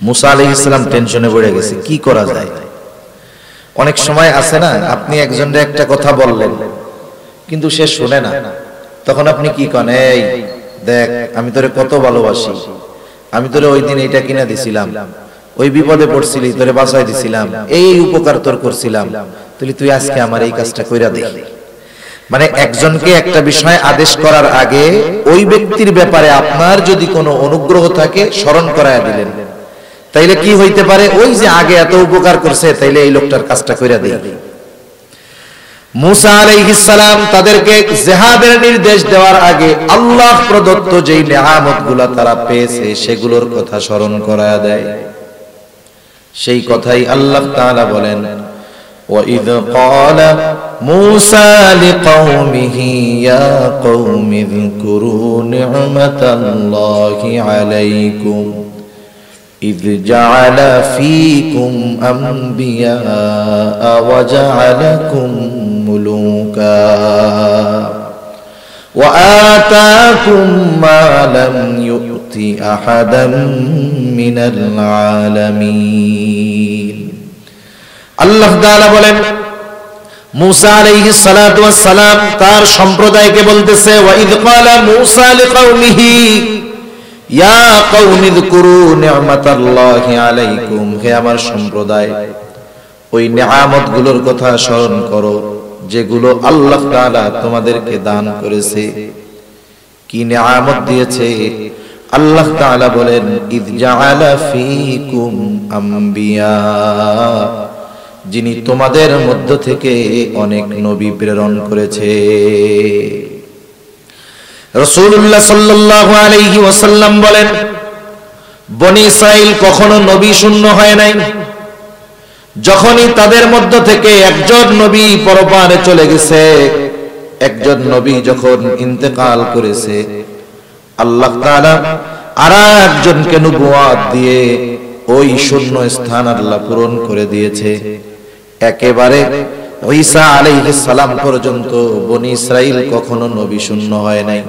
মুসা আলাইহিস সালাম টেনশনে পড়ে গেছে, কি করা যায়? অনেক সময় আছে না, আপনি একজনের একটা কথা বললেন কিন্তু সে শুনে না, তখন আপনি কি করেন? এই দেখ, আমি তোরে কত ভালোবাসি, আমি তোরে ওই দিন এইটা কিনে দিছিলাম, ওই বিপদে পড়ছিলি তোরে বাঁচাই দিছিলাম, এই উপকার তোর করছিলাম, তুই আজকে আমার এই কাজটা কইরা দে। মানে একজনকে একটা বিষয় আদেশ করার আগে ওই ব্যক্তির ব্যাপারে আপনার যদি কোনো অনুগ্রহ থাকে স্মরণ করায়া দিলেন, তাইলে কি হইতে পারে? ওই যে আগে এত উপকার করছে, তাইলে এই লোকটার কাজটা কইরা দেই। মুসা আলাইহিস সালাম তাদেরকে জিহাদের নির্দেশ দেওয়ার আগে আল্লাহ প্রদত্ত যেই নেয়ামতগুলো তারা পেয়েছে সেগুলোর কথা স্মরণ করায়া দেয়। সেই কথাই আল্লাহ তাআলা বলেন, وَإِذْ قَالَ مُوسَى لِقَوْمِهِ يَا قَوْمِ اذْكُرُوا نِعْمَةَ اللَّهِ عَلَيْكُمْ إِذْ جَعَلَ فِيكُمْ أَنْبِيَاءَ وَجَعَلَكُمْ مُلُوكًا وَآتَاكُمْ مَا لَمْ يُؤْتِ أَحَدًا مِنَ الْعَالَمِينَ। আল্লাহ তাআলা বলেন, মুসা আলাইহিস সালাতু ওয়াস সালাম তার সম্প্রদায়কে বলতেছে, ওয়াইদ ক্বালা মুসা লিকাওমিহি ইয়া কওমি যকুরু নি'মাতাল্লাহি আলাইকুম, হে আমার সম্প্রদায়, ওই নিয়ামতগুলোর কথা স্মরণ করো যেগুলো আল্লাহ তাআলা তোমাদেরকে দান করেছে। কি নিয়ামত দিয়েছে? আল্লাহ তাআলা বলেন, ইয জাআলা ফীকুম আম্বিয়া, যিনি তোমাদের মধ্য থেকে অনেক নবী প্রেরণ করেছে। রাসূলুল্লাহ সাল্লাল্লাহু আলাইহি ওয়াসাল্লাম বলেন, বনি ইসরাইল কখনো নবী শূন্য হয় নাই। যখনই তাদের মধ্য থেকে একজন নবী পরপারে চলে গেছে, একজন নবী যখন ইন্তেকাল করেছে, আল্লাহ তাআলা আর একজনকে নবুয়ত দিয়ে ওই শূন্য স্থান আল্লাহ পূরণ করে দিয়েছে। একেবারে ঈসা আলাইহিস সালাম পর্যন্ত বনি ইসরাইল কখনো নবী শূন্য হয় নাই।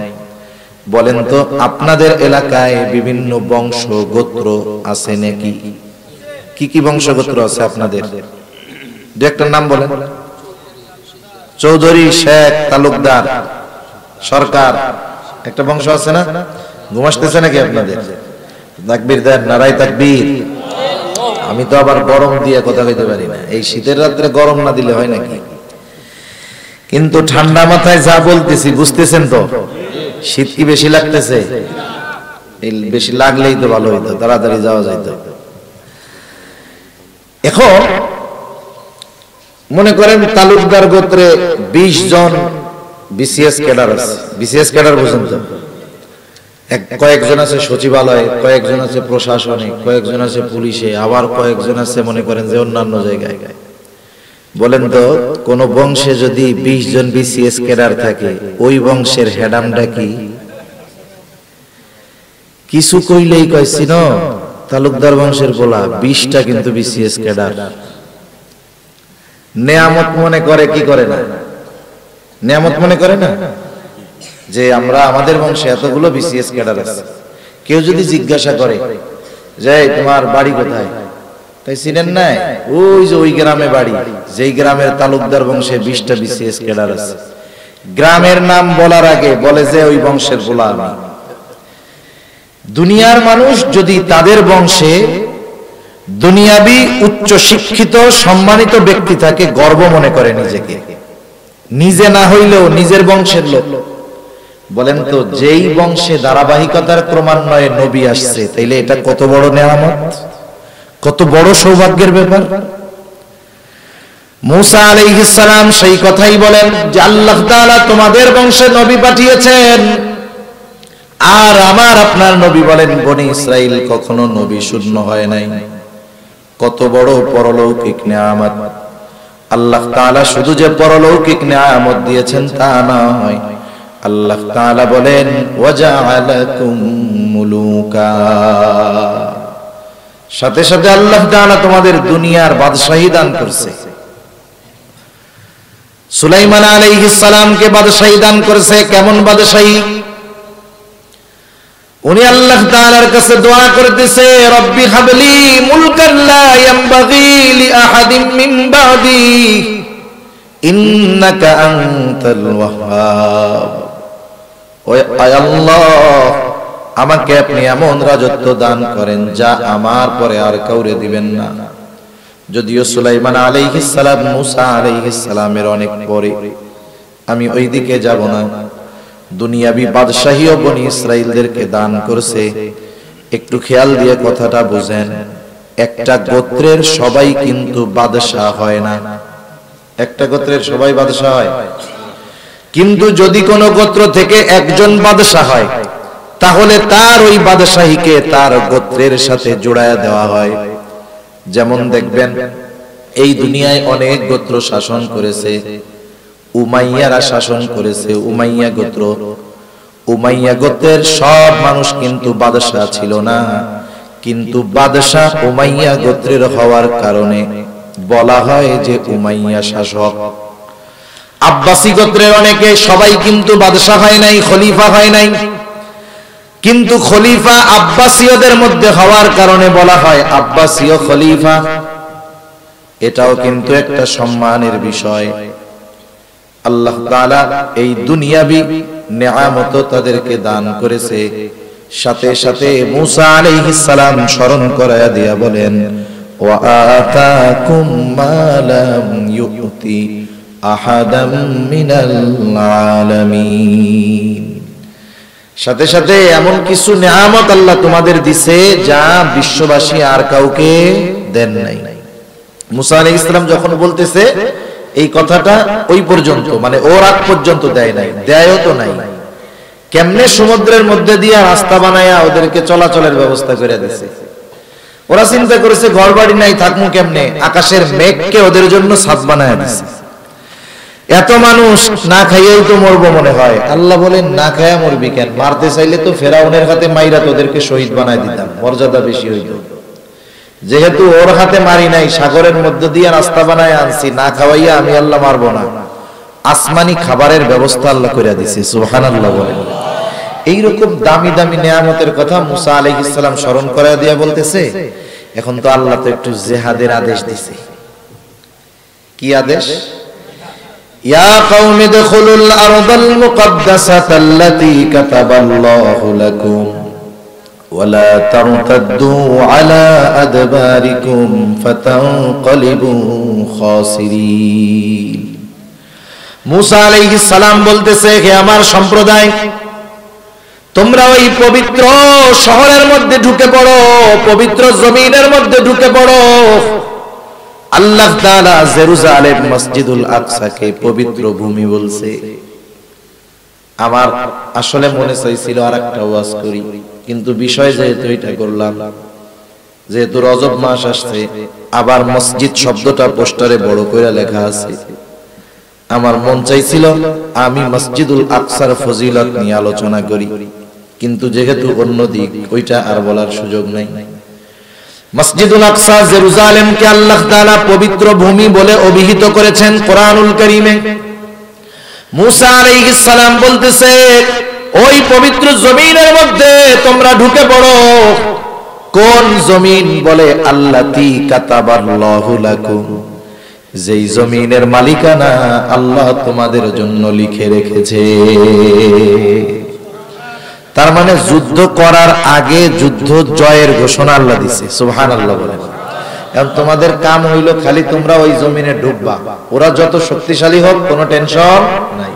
বলেন তো আপনাদের এলাকায় বিভিন্ন বংশ গোত্র আছে নাকি? কি কি বংশ গোত্র আছে আপনাদের? দু একটা নাম বলেন। চৌধুরী, শেখ, তালুকদার, সরকার, একটা বংশ আছে না? ঘুমাসতেছে নাকি আপনাদের? তাকবীর দেন, নারায়ে তাকবীর। আমি তো আবার গরম দিয়ে কথা কইতে পারি না, এই শীতের রাত্রে গরম না দিলে হয় নাকি? কিন্তু ঠান্ডা মাথায় যা বলতেছি বুঝতেছেন তো? শীত কি বেশি লাগতেছে? বেশি লাগলেই তো ভালো হইতো, তাড়াতাড়ি যাওয়া যাইতো। এখন মনে করেন তালুকদার গোত্রে 20 জন বিসিএস ক্যাডার আছে। বিসিএস ক্যাডার বুঝেন তো? কয়েকজন আছে সচিবালয়ে, কয়েকজন আছে প্রশাসনে, কয়েকজন আছে পুলিশে, আবার কয়েকজন আছে মনে করেন যে অন্যান্য জায়গায়। বলেন তো কোন বংশে যদি 20 জন বিসিএস ক্যাডার থাকে, ওই বংশের হেডামটা কি? কিছু কইলেই কইছি না, তালুকদার বংশের বলা 20টা কিন্তু বিসিএস ক্যাডার। নেয়ামত মনে করে কি করে না? নেয়ামত মনে করে না যে আমরা আমাদের বংশে এতগুলো বিসিএস ক্যাডার আছে। কেউ যদি জিজ্ঞাসা করে যে তোমার বাড়ি কোথায়, তাই চিনেন না? ওই যে ওই গ্রামে বাড়ি, যেই গ্রামের তালুকদার বংশে 20টা বিসিএস ক্যাডার আছে। গ্রামের নাম বলার আগে বলে যে ওই বংশের বলা আমি। দুনিয়ার মানুষ যদি তাদের বংশে দুনিয়াবি উচ্চ শিক্ষিত সম্মানিত ব্যক্তি থাকে, গর্ব মনে করে নিজেকে, নিজে না হইলেও নিজের বংশের লোক। বলেন তো যেই বংশে ধারাবাহিকতার ক্রমান্বয়ে নবী আসছে, তাইলে এটা কত বড় নেয়ামত, কত বড় সৌভাগ্যের ব্যাপার। মূসা আলাইহিস সালাম সেই কথাই বলেন যে আল্লাহ তাআলা তোমাদের বংশে নবী পাঠিয়েছেন, আর আমার আপনার নবী বলেন বনি ইসরাইল কখনো নবী শূন্য হয় নাই। কত বড় পরলৌকিক নিয়ামত। আল্লাহ তাআলা শুধু যে পরলৌকিক নিয়ামত দিয়েছেন তা নয়, আল্লাহ তাআলা বলেন ওয়াজআলাকুম মুলুকা, সাথে সাথে আল্লাহ তাআলা তোমাদের দুনিয়ার বাদশাহী দান করছে। সুলাইমান আলাইহিস সালামকে বাদশাহী দান করেছে। কেমন বাদশাহী? উনি আল্লাহ তাআলার কাছে দোয়া করতেছে, রব্বি হাবলি মুলকান লা ইয়ানবাগি লিআহাদিন মিন বাদি ইন্নাকা আনতাল ওয়াহ্হাব। ও আল্লাহ, আমাকে আপনি এমন রাজত্ব দান করেন যা আমার পরে আর কাউরে দিবেন না। যদিও সুলাইমান আলাইহিস সালাম মূসা আলাইহিস সালামের অনেক পরে, আমি ওই দিকে যাব না। দুনিয়াবি বাদশাহীও বনি ইসরাইলদেরকে দান করছে। একটু খেয়াল দিয়ে কথাটা বুঝেন, একটা গোত্রের সবাই কিন্তু বাদশাহ হয় না। একটা গোত্রের সবাই বাদশাহ হয়, কিন্তু যদি কোন গোত্র থেকে একজন বাদশাহ হয়, তাহলে তার ওই বাদশাহীকে তার গোত্রের সাথে জোড়ায়া দেওয়া হয়। যেমন দেখবেন এই দুনিয়ায় অনেক গোত্র শাসন করেছে। উমাইয়ারা শাসন করেছে, উমাইয়া গোত্র। উমাইয়া গোত্রের সব মানুষ কিন্তু বাদশাহ ছিল না, কিন্তু বাদশাহ উমাইয়া গোত্রের হওয়ার কারণে বলা হয় যে উমাইয়া শাসক। আব্বাসী গোত্রের অনেকে সবাই কিন্তু বাদশাহ হয় নাই, খলিফা হয় নাই, কিন্তু খলিফা আব্বাসীয়দের মধ্যে হওয়ার কারণে বলা হয় আব্বাসীয় খলিফা। এটাও কিন্তু একটা সম্মানের বিষয়। আল্লাহ তাআলা এই দুনিয়াবি নেয়ামত তাদেরকে দান করেছে। সাথে সাথে মূসা আলাইহিস সালাম স্মরণ করায়া দিয়া বলেন ওয়া আতাকুম মা লাম ইউতি আহাদাম মিনাল আলামিন। সাথে সাথে এমন কিছু নেয়ামত আল্লাহ তোমাদের দিছে যা বিশ্ববাসী আর কাউকে দেন নাই। মূসা আলাইহিস সালাম যখন বলতেছে এই কথাটা ওই পর্যন্ত, মানে ওর আগ পর্যন্ত দেয় নাই, দেয়ও তো নাই। কেমনে সমুদ্রের মধ্যে দিয়ে রাস্তা বানায়া ওদেরকে চলাচলের ব্যবস্থা করে দিয়েছে। ওরা চিন্তা করেছে ঘর বাড়ি নাই, থাকমু কেমনে? আকাশের মেঘকে ওদের জন্য ছাদ বানায়া দিয়েছে। এত মানুষ না খাইয়েই তো মরবো মনে হয়। আল্লাহ বলেন না খায়া মরবি কেন? মারতে চাইলে তো ফেরাউনের হাতে মাইরা তোদেরকে শহীদ বানায় দিতাম, মর্যাদা বেশি হইত। যেহেতু ওর হাতে মারি নাই, সাগরের মধ্য দিয়ে রাস্তা বানায় আনছি, না খাওয়াইয়া আমি আল্লাহ মারবো না। আসমানি খাবারের ব্যবস্থা আল্লাহ করে দিছে, সুবহানাল্লাহ বলেন। এইরকম দামি দামি নিয়ামতের কথা মুসা আলাইহিস সালাম স্মরণ করায় দিয়া বলতেছে, এখন তো আল্লাহ তো একটু জিহাদের আদেশ দিছে। কি আদেশ? ইয়া কওমি দুখুলুল আরদাল মুকদ্দাসাতাল্লাতী কাতাবাল্লাহু লাকুম ওয়ালা তারতাদ্দু আলা আদবারিকুম ফাতানকালিবু খাসিরিন। মুসা আলাইহিস সালাম বলতেছে, হে আমার সম্প্রদায়, তোমরা ওই পবিত্র শহরের মধ্যে ঢুকে পড়ো, পবিত্র জমিনের মধ্যে ঢুকে পড়ো। আল্লাহ তাআলা জেরুজালেম মসজিদুল আকসাকে পবিত্র ভূমি বলছে। আমার আসলে মনে চাইছিল আরেকটা ওয়াজ করি, কিন্তু বিষয় যেহেতু এটা করলাম, যেহেতু রজব মাস আসছে, আবার মসজিদ শব্দটা পোস্টারে বড় করে লেখা আছে, আমার মন চাইছিল আমি মসজিদুল আকসার ফজিলত নিয়ে আলোচনা করি, কিন্তু যেহেতু অন্য দিক, ওইটা আর বলার সুযোগ নাই। মসজিদুল আকসা জেরুজালেমকে আল্লাহ তাআলা পবিত্র ভূমি বলে অভিহিত করেছেন কোরআনুল কারীমে। মুসা আলাইহিস সালাম বলতেছে, ওই পবিত্র জমিনের মধ্যে তোমরা ঢুকে পড়ো। কোন জমিন? বলে আল্লাতী কাতাবাল্লাহু লাকুম, যেই জমিনের মালিকানা আল্লাহ তোমাদের জন্য লিখে রেখেছে। তার মানে যুদ্ধ করার আগে যুদ্ধ জয়ের ঘোষণা আল্লাহ দিছে, সুবহানাল্লাহ বলেন। এখন তোমাদের কাম হইল খালি তোমরা ওই জমিনে ঢুকবা, ওরা যত শক্তিশালী হোক কোনো টেনশন নাই।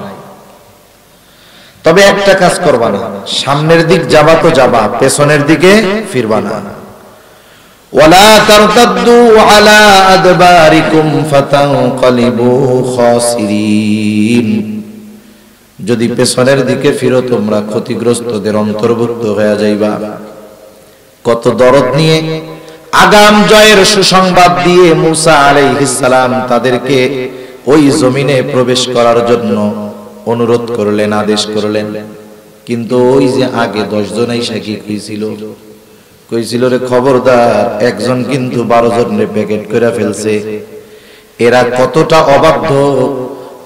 তবে একটা কাজ করবা না, সামনের দিক যাবা তো যাবা, পেছনের দিকে ফিরবা না। ওয়ালা তারতাদ্দু আলা আদবারিকুম ফাতানকালিবু খাসিরিন, যদি পেছনের দিকে ফিরো তোমরা ক্ষতিগ্রস্তদের অন্তর্ভুক্ত হয়ে যাইবা। কত দরদ নিয়ে আগাম জয়ের সুসংবাদ দিয়ে মুসা আলাইহিস সালাম তাদেরকে ওই জমিনে প্রবেশ করার জন্য অনুরোধ করলেন, আদেশ করলেন। কিন্তু ওই যে আগে 10 জন আইসা কি কইছিল রে, খবরদার, একজন কিন্তু 12 জনের প্যাকেট করে ফেলছে। এরা কতটা অবাধ্য!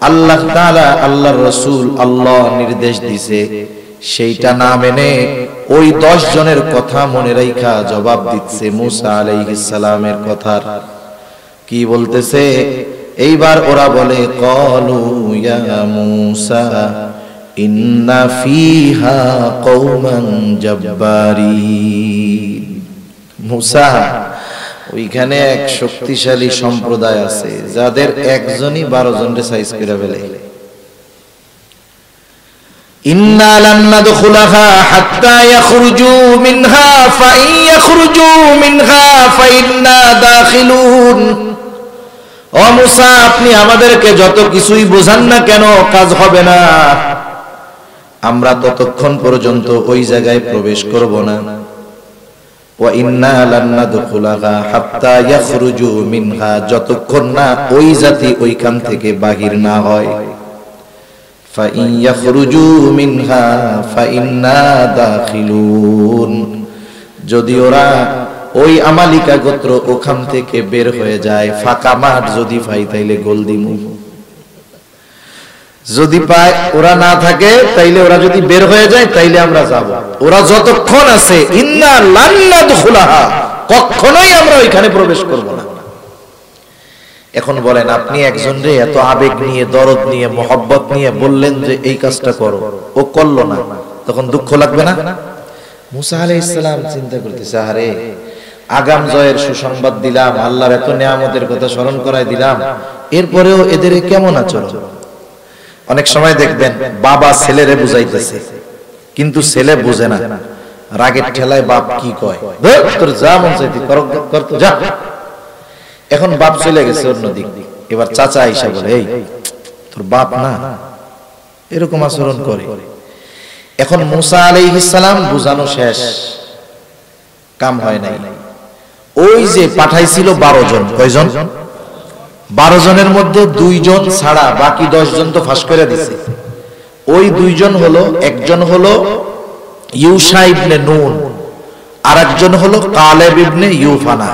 আল্লাহ তাআলা, আল্লাহর রাসূল, আল্লাহ নির্দেশ দিছে, সেইটা না মেনে ওই 10 জনের কথা মনে রাইখা জবাব দিচ্ছে মুসা আলাইহিস সালামের কথার। কি বলতেছে? এইবার ওরা বলে, ক্বালু ইয়া মুসা ইন্না ফিহা কওমান জাব্বারিন। মুসা, ওইখানে এক শক্তিশালী সম্প্রদায় আছে, যাদের একজনই 12 জনকে সাইজ করে ফেলে। ইন্না লান নাদখুলাহা হাত্তা ইয়াখরুজু মিনহা ফাইন ইয়াখরুজু মিনহা ফাইন্না দাখিলুন। ও মুসা, আপনি আমাদেরকে যত কিছুই বোঝান না কেন, কাজ হবে না। আমরা ততক্ষণ পর্যন্ত ওই জায়গায় প্রবেশ করব না। ওয়া ইন্না লান নাদখুলাহা হাত্তা ইয়াখরুজু মিনহা, যতক্ষণ না ওই জাতি ওইখান থেকে বাহির না হয়। ফাইন ইয়াখরুজু মিনহা ফাইন্না দাখিলুন, যদি ওরা ওই আমালিকা গোত্র ওখান থেকে বের হয়ে যায়, ফাঁকা মাঠ যদি পাই তাইলে গোল দিমু। যদি পায়, ওরা না থাকে তাইলে, ওরা যদি বের হয়ে যায় তাইলে আমরা যাব। ওরা যতক্ষণ আছে, ইন্না লান নাদখুলাহা, কখনোই আমরা ওইখানে প্রবেশ করব না। এখন বলেন, আপনি একজন রে এত আবেগ নিয়ে, দরদ নিয়ে, মোহব্বত নিয়ে বললেন যে এই কাজটা করো, ও করলো না, তখন দুঃখ লাগবে না? মুসা আলাইহিস সালাম চিন্তা করতেছে, আরে আগাম জয়ের সুসংবাদ দিলাম, আল্লাহর এত নিয়ামতের কথা স্মরণ করাই দিলাম, এরপরেও এদের কেমন আচরণ। অনেক সময় দেখবেন বাবা ছেলেরে বুঝাইতেছে, কিন্তু ছেলে বুঝে না, রাগের ঠেলায় বাপ কি কয়, তোর যা মন চাইতি কর তো যা। এখন বাপ চলে গেছে অন্যদিক, এবার চাচা আইসা বলে, এই তোর বাপ না, এরকম আচরণ করে। এখন মুসা আলাইহিস সালাম বুঝানো শেষ, কাম হয় নাই। ওই যে পাঠাইছিল 12 জন, কয়জন? 12 জনের মধ্যে 2 জন ছাড়া বাকি 10 জন তো ফাঁস করে দিছে। ওই 2 জন হলো, একজন হলো ইউশা ইবনে নুন, আর একজন হলো কালেব ইবনে ইউফানা।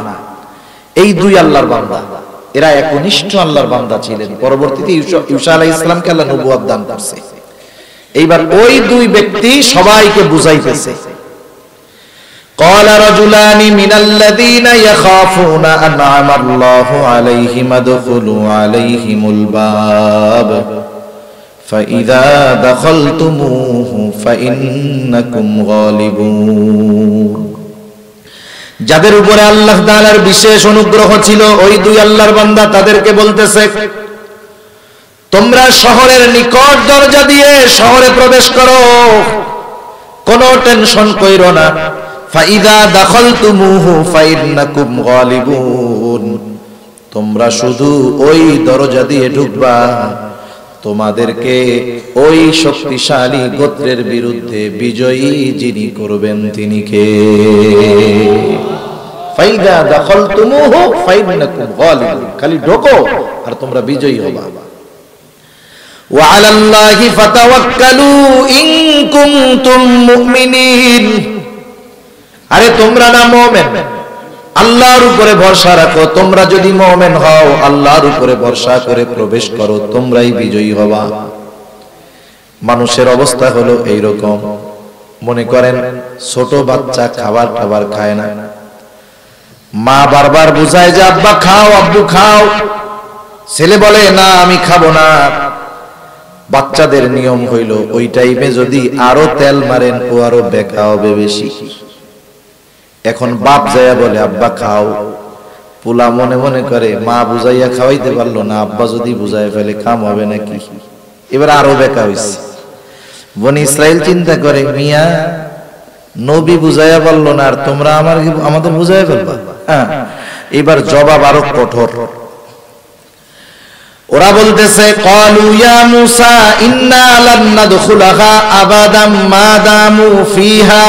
এই 2 আল্লাহর বান্দা, এরা একনিষ্ঠ আল্লাহর বান্দা ছিলেন। পরবর্তীতে ইউশা আলাইহিস সালামকে আল্লাহ নবুয়ত দান করছে। এইবার ওই 2 ব্যক্তি সবাইকে বুঝাইতেছে। قال رجلان من الذين يخافون أنعم الله عليهم ادخلوا عليهم الباب فإذا دخلتموه فإنكم غالبون। যাদের উপরে আল্লাহ তাআলার বিশেষ অনুগ্রহ ছিল, ওই 2 আল্লাহর বান্দা তাদেরকে বলতেছে, তোমরা শহরের নিকট দরজা দিয়ে শহরে প্রবেশ করো, কোনো টেনশন কইরো না। ফাইদা দাখালতুমুহু ফাইন্নাকুম গালিবুন, তোমরা শুধু ওই দরজা দিয়ে ঢুকবা, তোমাদেরকে ওই শক্তিশালী গোত্রের বিরুদ্ধে বিজয়ী যিনি করবেন তিনি কে? ফাইদা দাখালতুমুহু ফাইন্নাকুম গালিবুন, খালি ঢোকো আর তোমরা বিজয়ী হবা। ওয়া আলাল্লাহি ফাতাওয়াক্কালু ইন কুনতুম মুমিনিন, আরে তোমরা না মুমিন, আল্লাহর উপরে ভরসা রাখো। তোমরা যদি মুমিন হও, আল্লাহর উপরে ভরসা করে প্রবেশ করো, তোমরাই বিজয়ী হবা। মানুষের অবস্থা হলো এইরকম। মনে করেন ছোট বাচ্চা খাবার টাবার খায় না, মা বারবার বুঝায় যে আব্বা খাও, আব্বু খাও, ছেলে বলে না আমি খাবো না। বাচ্চাদের নিয়ম হইল ওই টাইমে যদি আরো তেল মারেন ও আরো বেকা হবে বেশি। এখন বাপ যায়া বলে আব্বা খাও, পোলা মনে মনে করে মা বুঝাইয়া খাওয়াইতে পারলো না, আব্বা যদি বুঝাই ফেলে কাম হবে নাকি, এবার আরো বেকা হইছে। বনি ইসরাইল চিন্তা করে মিয়া নবী বুঝাইয়া পারলো না, আর তোমরা আমাদের বুঝাইয়া ফেলবা। এবার জবাব আরো কঠোর। ওরা বলতেছে ক্বালু ইয়া মূসা ইন্না লান নাদখুলাহা আবাদাম মা দামু ফিহা।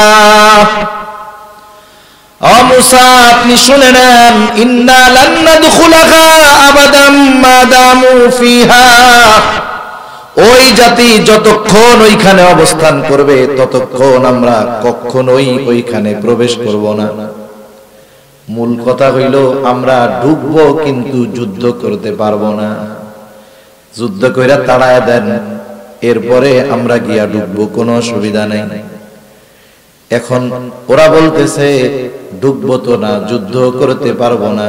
ও মূসা আপনি শুনে নেন, ইন্না লান নাদখুলাহা আবাদাম মা দামু ফিহা, ওই জাতি যতক্ষণ ওইখানে অবস্থান করবে ততক্ষণ আমরা কখনোই ওইখানে প্রবেশ করব না। মূল কথা হইল আমরা ঢুকবো কিন্তু যুদ্ধ করতে পারবো না। যুদ্ধ কইরা তাড়ায় দেন, এরপরে আমরা গিয়া ঢুকবো, কোনো অসুবিধা নেই। এখন ওরা বলতেছে ঢুকবো তো না, যুদ্ধ করতে পারবো না।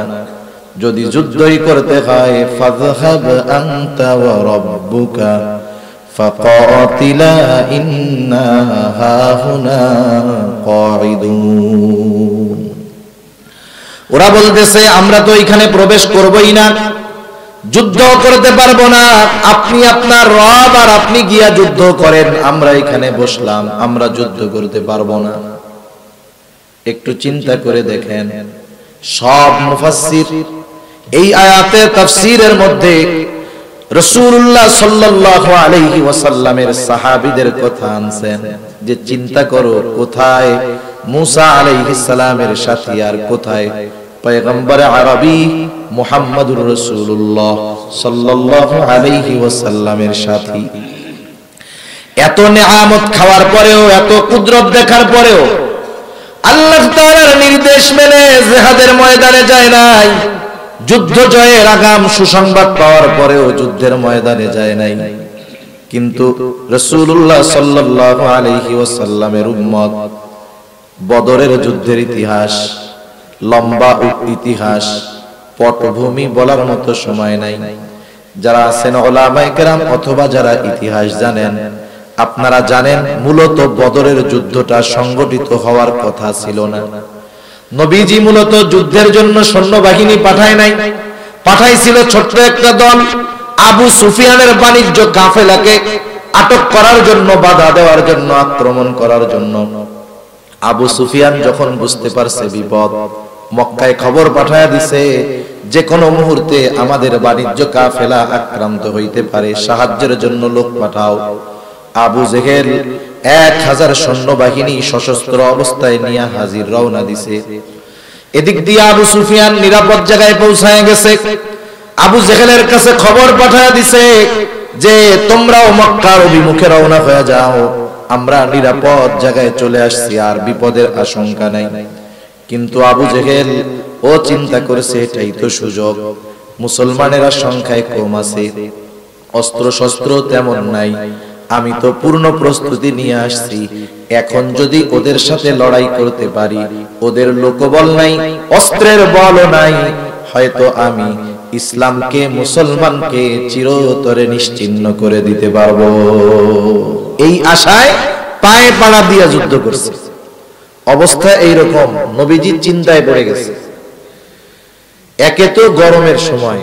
যদি যুদ্ধই করতে হয় ফাযহাব আনতা ওয়া রাব্বুকা ফাকাতিলা ইন্না হাহুনা কাঈদুন। ওরা বলতেছে আমরা তো এখানে প্রবেশ করবই না, যুদ্ধ করতে পারবো না, আপনি আপনার রব আর আপনি গিয়া যুদ্ধ করেন, আমরা এখানে বসলাম, আমরা যুদ্ধ করতে পারবো না। একটু চিন্তা করে দেখেন, সব মুফাসসির এই আয়াতের তাফসীরের মধ্যে রাসূলুল্লাহ সাল্লাল্লাহু আলাইহি ওয়াসাল্লামের সাহাবীদের কথা আনছেন যে চিন্তা করো কোথায় মুসা আলাইহিস সালামের সাথী আর কোথায় পয়গম্বর আরবি মুহাম্মদুর রাসূলুল্লাহ সাল্লাল্লাহু আলাইহি ওয়াসাল্লামের সাথী। এত নিয়ামত খাওয়ার পরেও, এত কুদরত দেখার পরেও আল্লাহ তাআলার নির্দেশ মেনে জিহাদের ময়দানে যায় নাই। যুদ্ধ জয়ের আগাম সুসংবাদ পাওয়ার পরেও যুদ্ধের ময়দানে যায় নাই। কিন্তু রাসূলুল্লাহ সাল্লাল্লাহু আলাইহি ওয়াসাল্লামের উম্মত বদরের যুদ্ধের ইতিহাস, লম্বা ইতিহাস, পটভূমি বলার মতো সময় নাই। যারা আছেন উলামায়ে কেরাম অথবা যারা ইতিহাস জানেন, আপনারা জানেন মূলত বদরের যুদ্ধটা সংগঠিত হওয়ার কথা ছিল না। নবীজি মূলত যুদ্ধের জন্য সৈন্যবাহিনী পাঠায় নাই, পাঠাইছিল ছোট্ট একটা দল আবু সুফিয়ানের বাণিজ্য কাফেলাকে আটক করার জন্য, বাধা দেওয়ার জন্য, আক্রমণ করার জন্য। আবু সুফিয়ান যখন বুঝতে পারছে বিপদ, মক্কায় খবর পাঠায় দিছে যে কোনো মুহূর্তে আমাদের বাণিজ্য কাফেলা আক্রান্ত হইতে পারে, সাহায্যের জন্য লোক পাঠাও। আবু জেহেল 1000 সৈন্যবাহিনী সশস্ত্র অবস্থায় নিয়ে হাজির রওনা দিছে। এদিক দিয়ে আবু সুফিয়ান নিরাপদ জায়গায় পৌঁছায় গেছে। আবু জেহেলের কাছে খবর পাঠায় দিছে যে তোমরাও মক্কার অভিমুখে রওনা হয়ে যাও, আমরা নিরাপদ জায়গায় চলে আসছি, আর বিপদের আশঙ্কা নাই। কিন্তু আবু জেহেল ও চিন্তা করেছে এটাই তো সুযোগ, মুসলমানেরা সংখ্যায় কম আছে, অস্ত্র শস্ত্র তেমন নাই, আমি তো পূর্ণ প্রস্তুতি নিয়ে আসছি, এখন যদি ওদের সাথে লড়াই করতে পারি, ওদের লোকবল নাই, অস্ত্রের বলও নাই, হয়তো আমি ইসলামকে মুসলমানকে চিরতরে নিশ্চিহ্ন করে দিতে পারবো। এই আশায় পায়ে পাড়া দিয়ে যুদ্ধ করছে। অবস্থা এইরকম, নবীজি চিন্তায় পড়ে গেছে। একে তো গরমের সময়,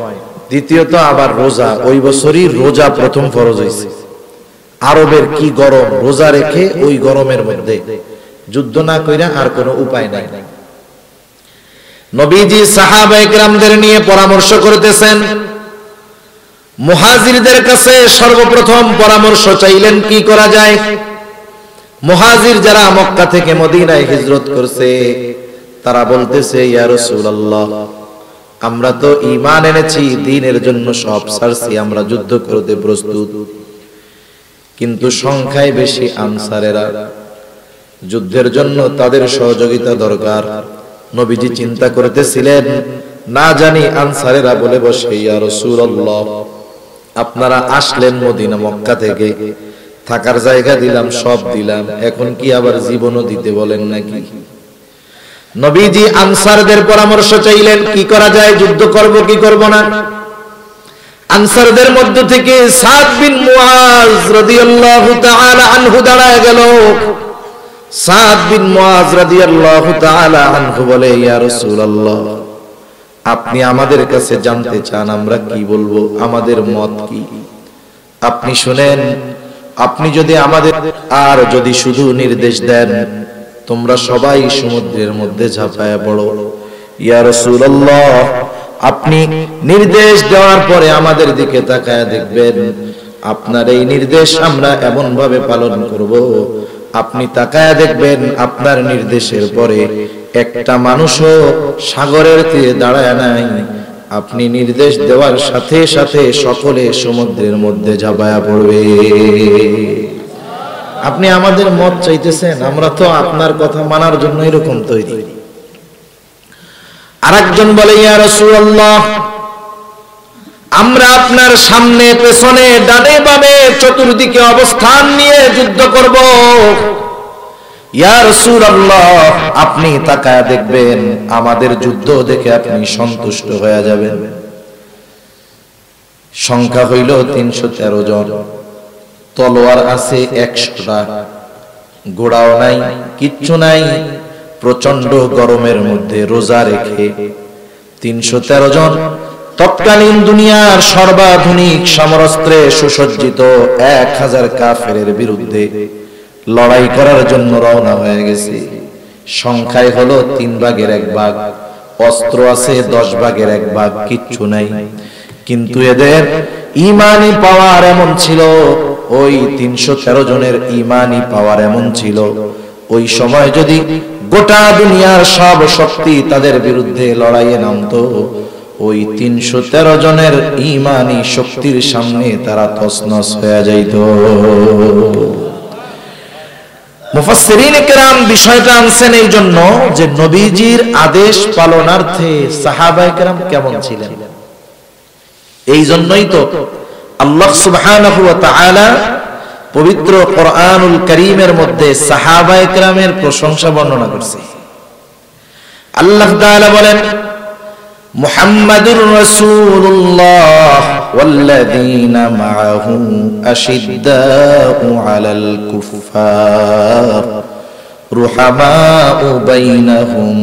দ্বিতীয়ত আবার রোজা, ওই বছরই রোজা প্রথম ফরজ হয়েছে। আরবের কি গরম, রোজা রেখে ওই গরমের মধ্যে যুদ্ধ না কইরা আর কোনো উপায় নাই। নবীজি সাহাবায়ে কেরামদের নিয়ে পরামর্শ করতেছেন। মুহাজিরদের কাছে সর্বপ্রথম পরামর্শ চাইলেন কি করা যায়। মুহাজির যারা মক্কা থেকে মদিনায় হিজরত করছে, তারা বলতেছে ইয়া রাসূলুল্লাহ, আমরা তো ঈমান এনেছি, দ্বীনের জন্য সব ছাড়ছি, আমরা যুদ্ধ করতে প্রস্তুত, কিন্তু সংখ্যায় বেশি আনসারেরা, যুদ্ধের জন্য তাদের সহযোগিতা দরকার। নবীজি চিন্তা করতেছিলেন, না জানি আনসারেরা বলে বসে ইয়া রাসূলুল্লাহ, আপনারা আসলেন মদিনা মক্কা থেকে, থাকার জায়গা দিলাম, সব দিলাম, এখন কি আবার জীবনও দিতে বলেন নাকি? নবীজি আনসারদের পরামর্শ চাইলেন কি করা যায়, যুদ্ধ করব কি করব না। আনসারদের মধ্য থেকে সাদ বিন মুআজ রাদিয়াল্লাহু তাআলা আনহু দাঁড়ায় গেল। সাদ বিন মুআজ রাদিয়াল্লাহু তাআলা আনহু বলে ইয়া রাসূলুল্লাহ, আপনি আমাদের কাছে জানতে চান আমরা কি বলবো, আমাদের মত কি, আপনি শুনেন, আপনি যদি আমাদের আর যদি শুধু নির্দেশ দেন তোমরা সবাই সমুদ্রের মধ্যে ঝাঁপায়া পড়ো, ইয়া রাসূলুল্লাহ আপনি নির্দেশ দেওয়ার পরে আমাদের দিকে তাকায় দেখবেন, আপনার এই নির্দেশ আমরা এমন ভাবে পালন করব, আপনি তাকায় দেখবেন আপনার নির্দেশের পরে একটা মানুষও সাগরের তীরে দাঁড়ায় নাই, আপনি নির্দেশ দেওয়ার সাথে সাথে সকলে সমুদ্রের মধ্যে ঝাঁপায়া পড়বে। আপনি আমাদের মত চাইতেছেন, আমরা তো আপনার কথা মানার জন্য এরকম তৈরি। আরেকজন বলে ইয়া রাসূলুল্লাহ, আমরা আপনার সামনে পেছনে ডানে বামে চতুর্দিকে অবস্থান নিয়ে যুদ্ধ করব। ইয়া রাসূলুল্লাহ আপনি তাকায় দেখবেন, আমাদের যুদ্ধ দেখে আপনি সন্তুষ্ট হয়ে যাবেন। সংখ্যা হইল 313 জন, তলোয়ার আছে 100টা, ঘোড়াও নাই, কিচ্ছু নাই, প্রচন্ড গরমের মধ্যে রোজা রেখে 313 জন তৎকালীন দুনিয়ার সর্বাধুনিক সমরাস্ত্রে সুসজ্জিত 1000 কাফেরের বিরুদ্ধে লড়াই করার জন্য রওনা হয়ে গেছে। সংখ্যায় হলো 3 ভাগের 1 ভাগ, অস্ত্র আছে 10 ভাগের 1 ভাগ, কিচ্ছু নাই। কিন্তু এদের ঈমানি পাওয়ার এমন ছিল, ওই 313 জনের ঈমানি পাওয়ার এমন ছিল, ওই সময় যদি গোটা দুনিয়ার সব শক্তি তাদের বিরুদ্ধে লড়াইয়ে নামতো, ওই 313 জনের ঈমানি শক্তির সামনে তারা তছনছ হয়ে যাইত। মুফাসসিরিন কেরাম বিষয়টা আনছেন এই জন্য যে নবীজির আদেশ পালনার্থে সাহাবায়ে কেরাম কেমন ছিলেন। এই জন্যই তো আল্লাহ সুবহানাহু ওয়া তাআলা পবিত্র কোরআনুল কারীমের মধ্যে সাহাবায়ে কেরামের প্রশংসা বর্ণনা করছে। আল্লাহ তাআলা বলেন, মুহাম্মাদুর রাসূলুল্লাহ ওয়াল্লাযীনা মাআহু আশিদ্দাউ আলাল কুফফার রুহামাউ বাইনাহুম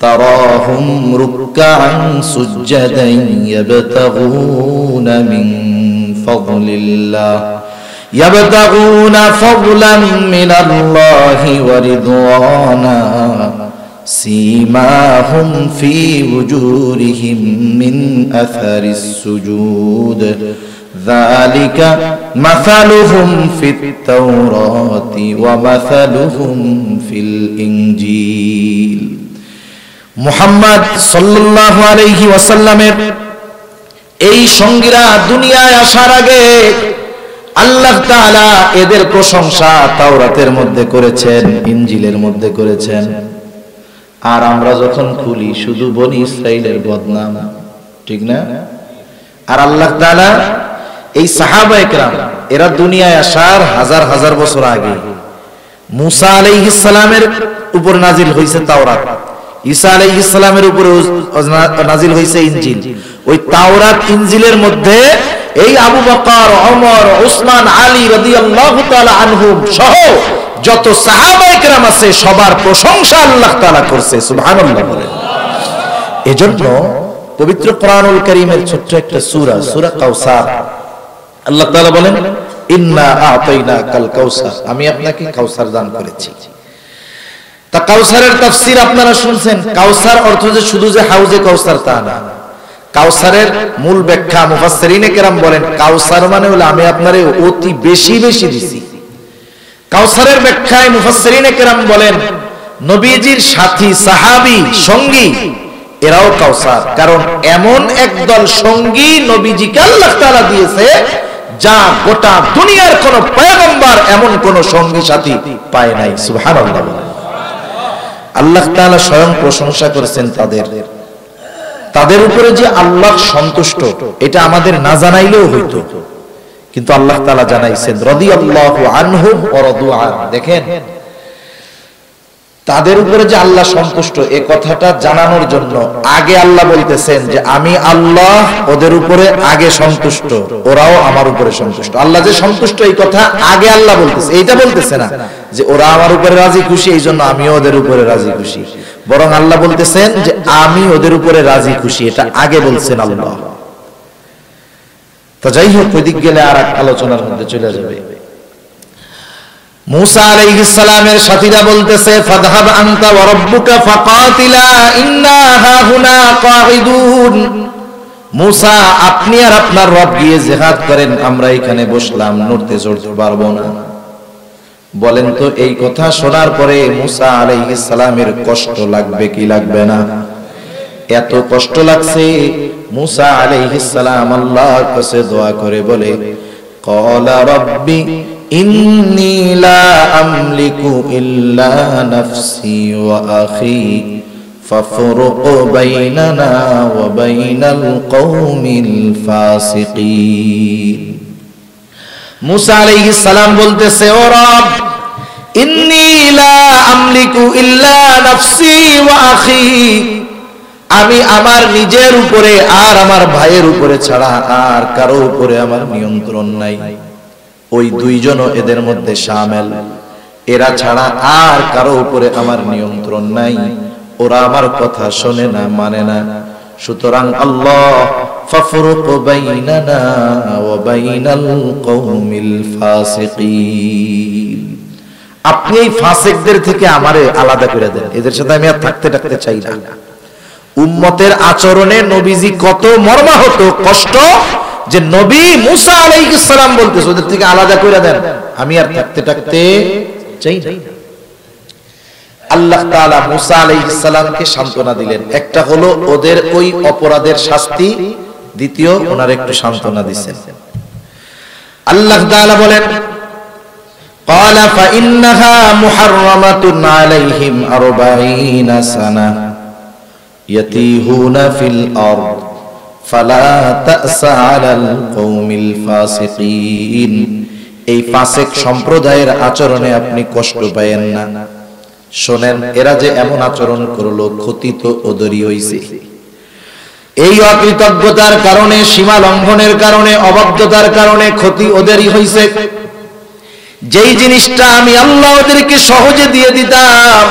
তারাহুম রুকআন সুজদান ইয়াবতাগুনা মিন ফাদলিল্লাহ يبتغون فضلا من الله ورضوانا سيماهم في وجوههم من أثر السجود ذلك مثلهم في التوراة ومثلهم في الإنجيل محمد صلى الله عليه وسلم এই সঙ্গীরা দুনিয়ায় আসার আগে আল্লাহ তাআলা এদের প্রশংসা তাওরাতের মধ্যে করেছেন, ইনজিলের মধ্যে করেছেন। আর আমরা যখন খুলি শুধু বনি ইসরাইলের বদনাম, ঠিক না? আর আল্লাহ তাআলা এই সাহাবায়ে কেরাম এরা দুনিয়ায় আসার হাজার হাজার বছর আগে মুসা আলাইহিস সালামের উপর নাজিল হয়েছে তাওরাত, ঈসা আলাইহিস সালামের উপর নাজিল হয়েছে ইনজিল। ওই তাওরাত ইনজিলের মধ্যে এই আবু বকর, ওমর, উসমান, আলী রাদিয়াল্লাহু তাআলা আনহুম সহ যত সাহাবায়ে কেরাম আছে সবার প্রশংসা আল্লাহ তাআলা করছে, সুবহানাল্লাহ বলেন। এজন্য পবিত্র কোরআনুল কারীমের ছোট্ট একটা সূরা, সূরা কাউসার, আল্লাহ তাআলা বলেন ইন্না আ'তাইনাকাল কাউসার, আমি আপনাকে কাউসার দান করেছি। তা কাউসারের তাফসীর আপনারা শুনছেন। কাউসার অর্থ যে শুধু যে হাউজে কাউসার তা না। কাউসারের মূল ব্যাখ্যা মুফাসসিরিনে কেরাম বলেন কাউসার মানে হলো আমি আপনারে অতি বেশি বেশি দিছি। কাউসারের ব্যাখ্যায় মুফাসসিরিনে কেরাম বলেন নবীজির সাথী, সাহাবী, সঙ্গী এরাও কাউসার। কারণ এমন একদল সঙ্গী নবীজিকে আল্লাহ তাআলা দিয়েছে যা গোটা দুনিয়ার কোন পয়গম্বর এমন কোন সঙ্গী সাথী পায় নাই, সুবহানাল্লাহ। আল্লাহ তাআলা স্বয়ং প্রশংসা করেছেন তাদের উপরে যে আল্লাহ সন্তুষ্ট, এটা আমাদের না জানাইলেও হইতো, কিন্তু আল্লাহ তাআলা জানাইছেন রাদিয়াল্লাহু আনহুম ওয়া রাদু আন। দেখেন তাদের উপরে যে আল্লাহ সন্তুষ্ট এই কথাটা জানানোর জন্য আগে আল্লাহ বলতেছেন যে আমি আল্লাহ ওদের উপরে আগে সন্তুষ্ট, ওরাও আমার উপরে সন্তুষ্ট। আল্লাহ যে সন্তুষ্ট এই কথা আগে আল্লাহ বলতেছে, এইটা বলতেছে না যে ওরা আমার উপরে রাজি খুশি এই জন্য আমিও ওদের উপরে রাজি খুশি, বরং আল্লাহ বলতেছেন যে আমি ওদের উপরে রাজি খুশি, এটা আগে বলছেন আল্লাহ। তো যাই হোক, ওই দিক গেলে আর এক আলোচনার মধ্যে চলে যাবে। মুসা আলাইহিস সালামের সাথীরা বলতেছে ফাযহাব আনতা ওয়া রাব্বুকা ফাকাতিলা ইন্না হাহুনা কাঈদুন। মুসা আপনি আর আপনার রব গিয়ে জিহাদ করেন, আমরা এখানে বসলাম, নড়তে চড়তে পারবো না। বলেন তো এই কথা শোনার পরে মুসা আলাইহিস সালামের কষ্ট লাগবে কি লাগবে না? এত কষ্ট লাগছে মুসা আলাইহিস সালাম আল্লাহর কাছে দোয়া করে বলে ক্বালা রাব্বি ইন্নী লা আমলিকু ইল্লা নাফসি ওয়া আখি ফাফরুক বাইনানা ওয়া বাইনাল কওমিল ফাসিকিন। মুসা আলাইহিস সালাম বলতেছে ও রব ইন্নী লা আমলিকু ইল্লা নাফসি ওয়া আখি, আমি আমার নিজের উপরে আর আমার ভাইয়ের উপরে ছাড়া আর কারো উপরে আমার নিয়ন্ত্রণ নাই। ওই দুইজনও এদের মধ্যে শামিল, এরা ছাড়া আর কারো উপরে আমার নিয়ন্ত্রণ নাই, ওরা আমার কথা শোনে না, মানে না। সুতরাং আল্লাহ ফাফরুক বাইনানা ওয়া বাইনাল কওমিল ফাসিকিন, আপনি এই ফাসিকদের থেকে আমারে আলাদা করে দেন, এদের সাথে আমি আর থাকতে চাই না। উম্মতের আচরণে নবীজি কত মর্মাহত কষ্ট যে নবী মুসা আলাইহিস সালাম বলতেছে ওদের থেকে আলাদা করে দেন, আমি আর থাকতে চাই না। আল্লাহ তাআলা মুসা আলাইহিস সালামকে সান্ত্বনা দিলেন, একটা হলো ওদের ওই অপরাধের শাস্তি, দ্বিতীয় ওনার একটু সান্ত্বনা দিবেন। আল্লাহ তাআলা বলেন ক্বালা ফাইন্নাহা মুহাররামাতুন আলাইহিম 40 সানা ইয়াতিহুনা ফিল আরদ ফালা তা'সা আলাল কওমিল ফাসিকিন। এই ফাসিক সম্প্রদায়ের আচরণে আপনি কষ্ট পায়েন না। শোনেন এরা যে এমন আচরণ করলো ক্ষতি তো ওদেরই হইছে। এই অকৃতজ্ঞতার কারণে, সীমা লঙ্ঘনের কারণে, অবাধ্যতার কারণে ক্ষতি ওদেরই হইছে। যেই জিনিসটা আমি আল্লাহ ওদেরকে সহজে দিয়ে দিতাম,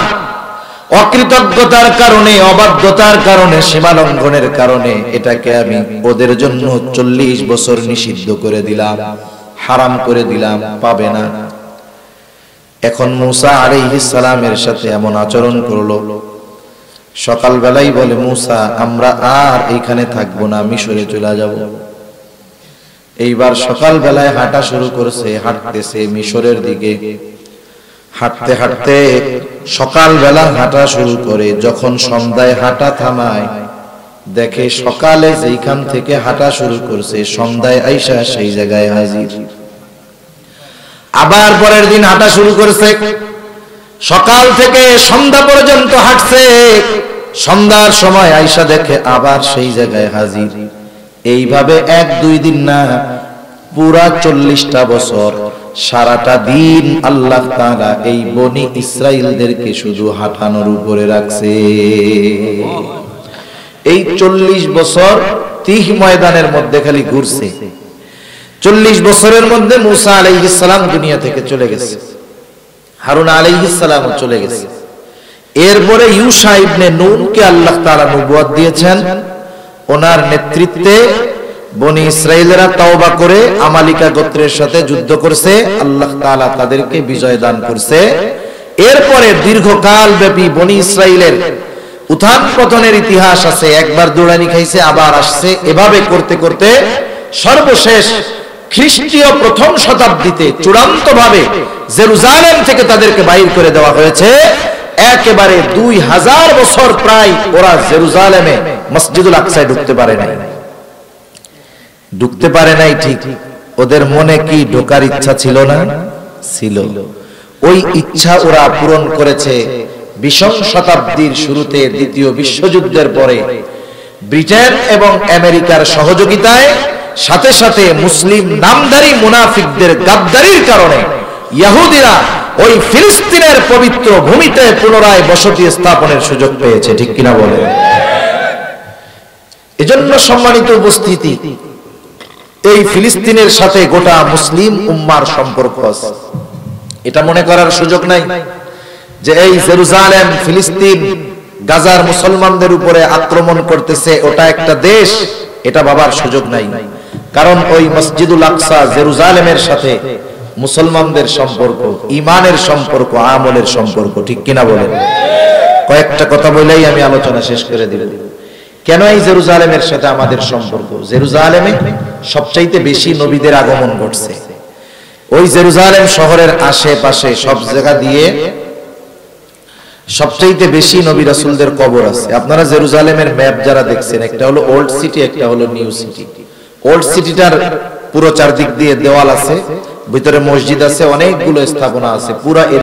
অকৃতজ্ঞতার কারণে, অবাধ্যতার কারণে, সীমা লঙ্ঘনের কারণে এটাকে আমি ওদের জন্য 40 বছর নিষিদ্ধ করে দিলাম, হারাম করে দিলাম, পাবে না। এখন মুসা আলাইহিস সালামের সাথে এমন আচরণ করলো, সকালবেলাই বলে মুসা আমরা আর এইখানে থাকবো না, মিশরে চলে যাব। এইবার সকালবেলায় হাঁটা শুরু করেছে, হাঁটতেছে মিশরের দিকে। হাঁটতে হাঁটতে সকালবেলা হাঁটা শুরু করে যখন সন্ধ্যায় হাঁটা থামায়, দেখে সকালে যেখান থেকে হাঁটা শুরু করছে সন্ধ্যায় আইসা সেই জায়গায় হাজির। আবার পরের দিন হাঁটা শুরু করেছে, সকাল থেকে সন্ধ্যা পর্যন্ত হাঁটছে, সন্ধ্যার সময় আইসা দেখে আবার সেই জায়গায় হাজির। এইভাবে 1-2 দিন না, পুরা 40টা বছর সারাটা দিন আল্লাহ তাআলা এই বনি ইসরাইলদেরকে শুধু হাঁটানোর উপরে রাখছে। এই 40 বছর তিহ ময়দানের মধ্যে খালি ঘুরছে। 40 বছরের মধ্যে মুসা আলাইহিস সালাম দুনিয়া থেকে চলে গেছে, হারুন আলাইহিস সালাম চলে গেছে। এরপরে ইউশা ইবনে নূনকে আল্লাহ তাআলা নবুয়ত দিয়েছেন। ওনার নেতৃত্বে বনি ইসরাইলেরা তওবা করে আমালিকা গোত্রের সাথে যুদ্ধ করছে, আল্লাহ তাআলা তাদেরকে বিজয় দান করছে। এরপরে দীর্ঘকাল ব্যাপী বনি ইসরাইলের উত্থান পতনের ইতিহাস আছে, একবার দৌড়ানি খাইছে আবার আসছে, এভাবে করতে করতে সর্বশেষ খ্রিস্টীয় প্রথম শতাব্দীতে চূড়ান্ত ভাবে জেরুজালেম থেকে তাদেরকে বাইর করে দেওয়া হয়েছে। একেবারে 2000 বছর প্রায় ওরা জেরুজালেমে মসজিদুল আকসায় ঢুকতে পারে নাই। ঠিক ওদের মনে কি ঢোকার ইচ্ছা ছিল না? ছিল। ওই ইচ্ছা ওরা পূরণ করেছে 20 শতাব্দীর শুরুতে দ্বিতীয় বিশ্বযুদ্ধের পরে ব্রিটেন এবং আমেরিকার সহযোগিতায়, সাথে সাথে মুসলিম নামধারী মুনাফিকদের গাদ্দারির কারণে ইহুদিরা ওই ফিলিস্তিনের পবিত্র ভূমিতে পুনরায় বসতি স্থাপনের সুযোগ পেয়েছে। ঠিক কিনা বলে? এজন্য সম্মানিত উপস্থিতি, এই ফিলিস্তিনের সাথে গোটা মুসলিম উম্মার সম্পর্ক আছে। এটা মনে করার সুযোগ নাই যে এই জেরুজালেম, ফিলিস্তিন, গাজার মুসলমানদের উপরে আক্রমণ করতেছে, ওটা একটা দেশ, এটা ভাবার সুযোগ নাই। কারণ ওই মসজিদুল আকসা জেরুজালেমের সাথে মুসলমানদের সম্পর্ক, ইমানের সম্পর্ক, আমলের সম্পর্ক। ঠিক কিনা বলেন? কয়েকটা কথা বলেই আমি আলোচনা শেষ করে দিব। কেন এই জেরুজালেমের সাথে আমাদের সম্পর্ক? জেরুজালেমে সবচাইতে বেশি নবীদের আগমন ঘটছে। ওই জেরুজালেম শহরের আশেপাশে সব জায়গা দিয়ে সবচাইতে বেশি নবী রাসূলদের কবর আছে। আপনারা জেরুজালেমের ম্যাপ যারা দেখছেন, একটা হলো ওল্ড সিটি, একটা হলো নিউ সিটি। ওল্ড সিটিটার পুরো চারদিক দিয়ে দেওয়াল আছে, ভিতরে মসজিদ আছে, অনেকগুলো স্থাপনা আছে, পুরা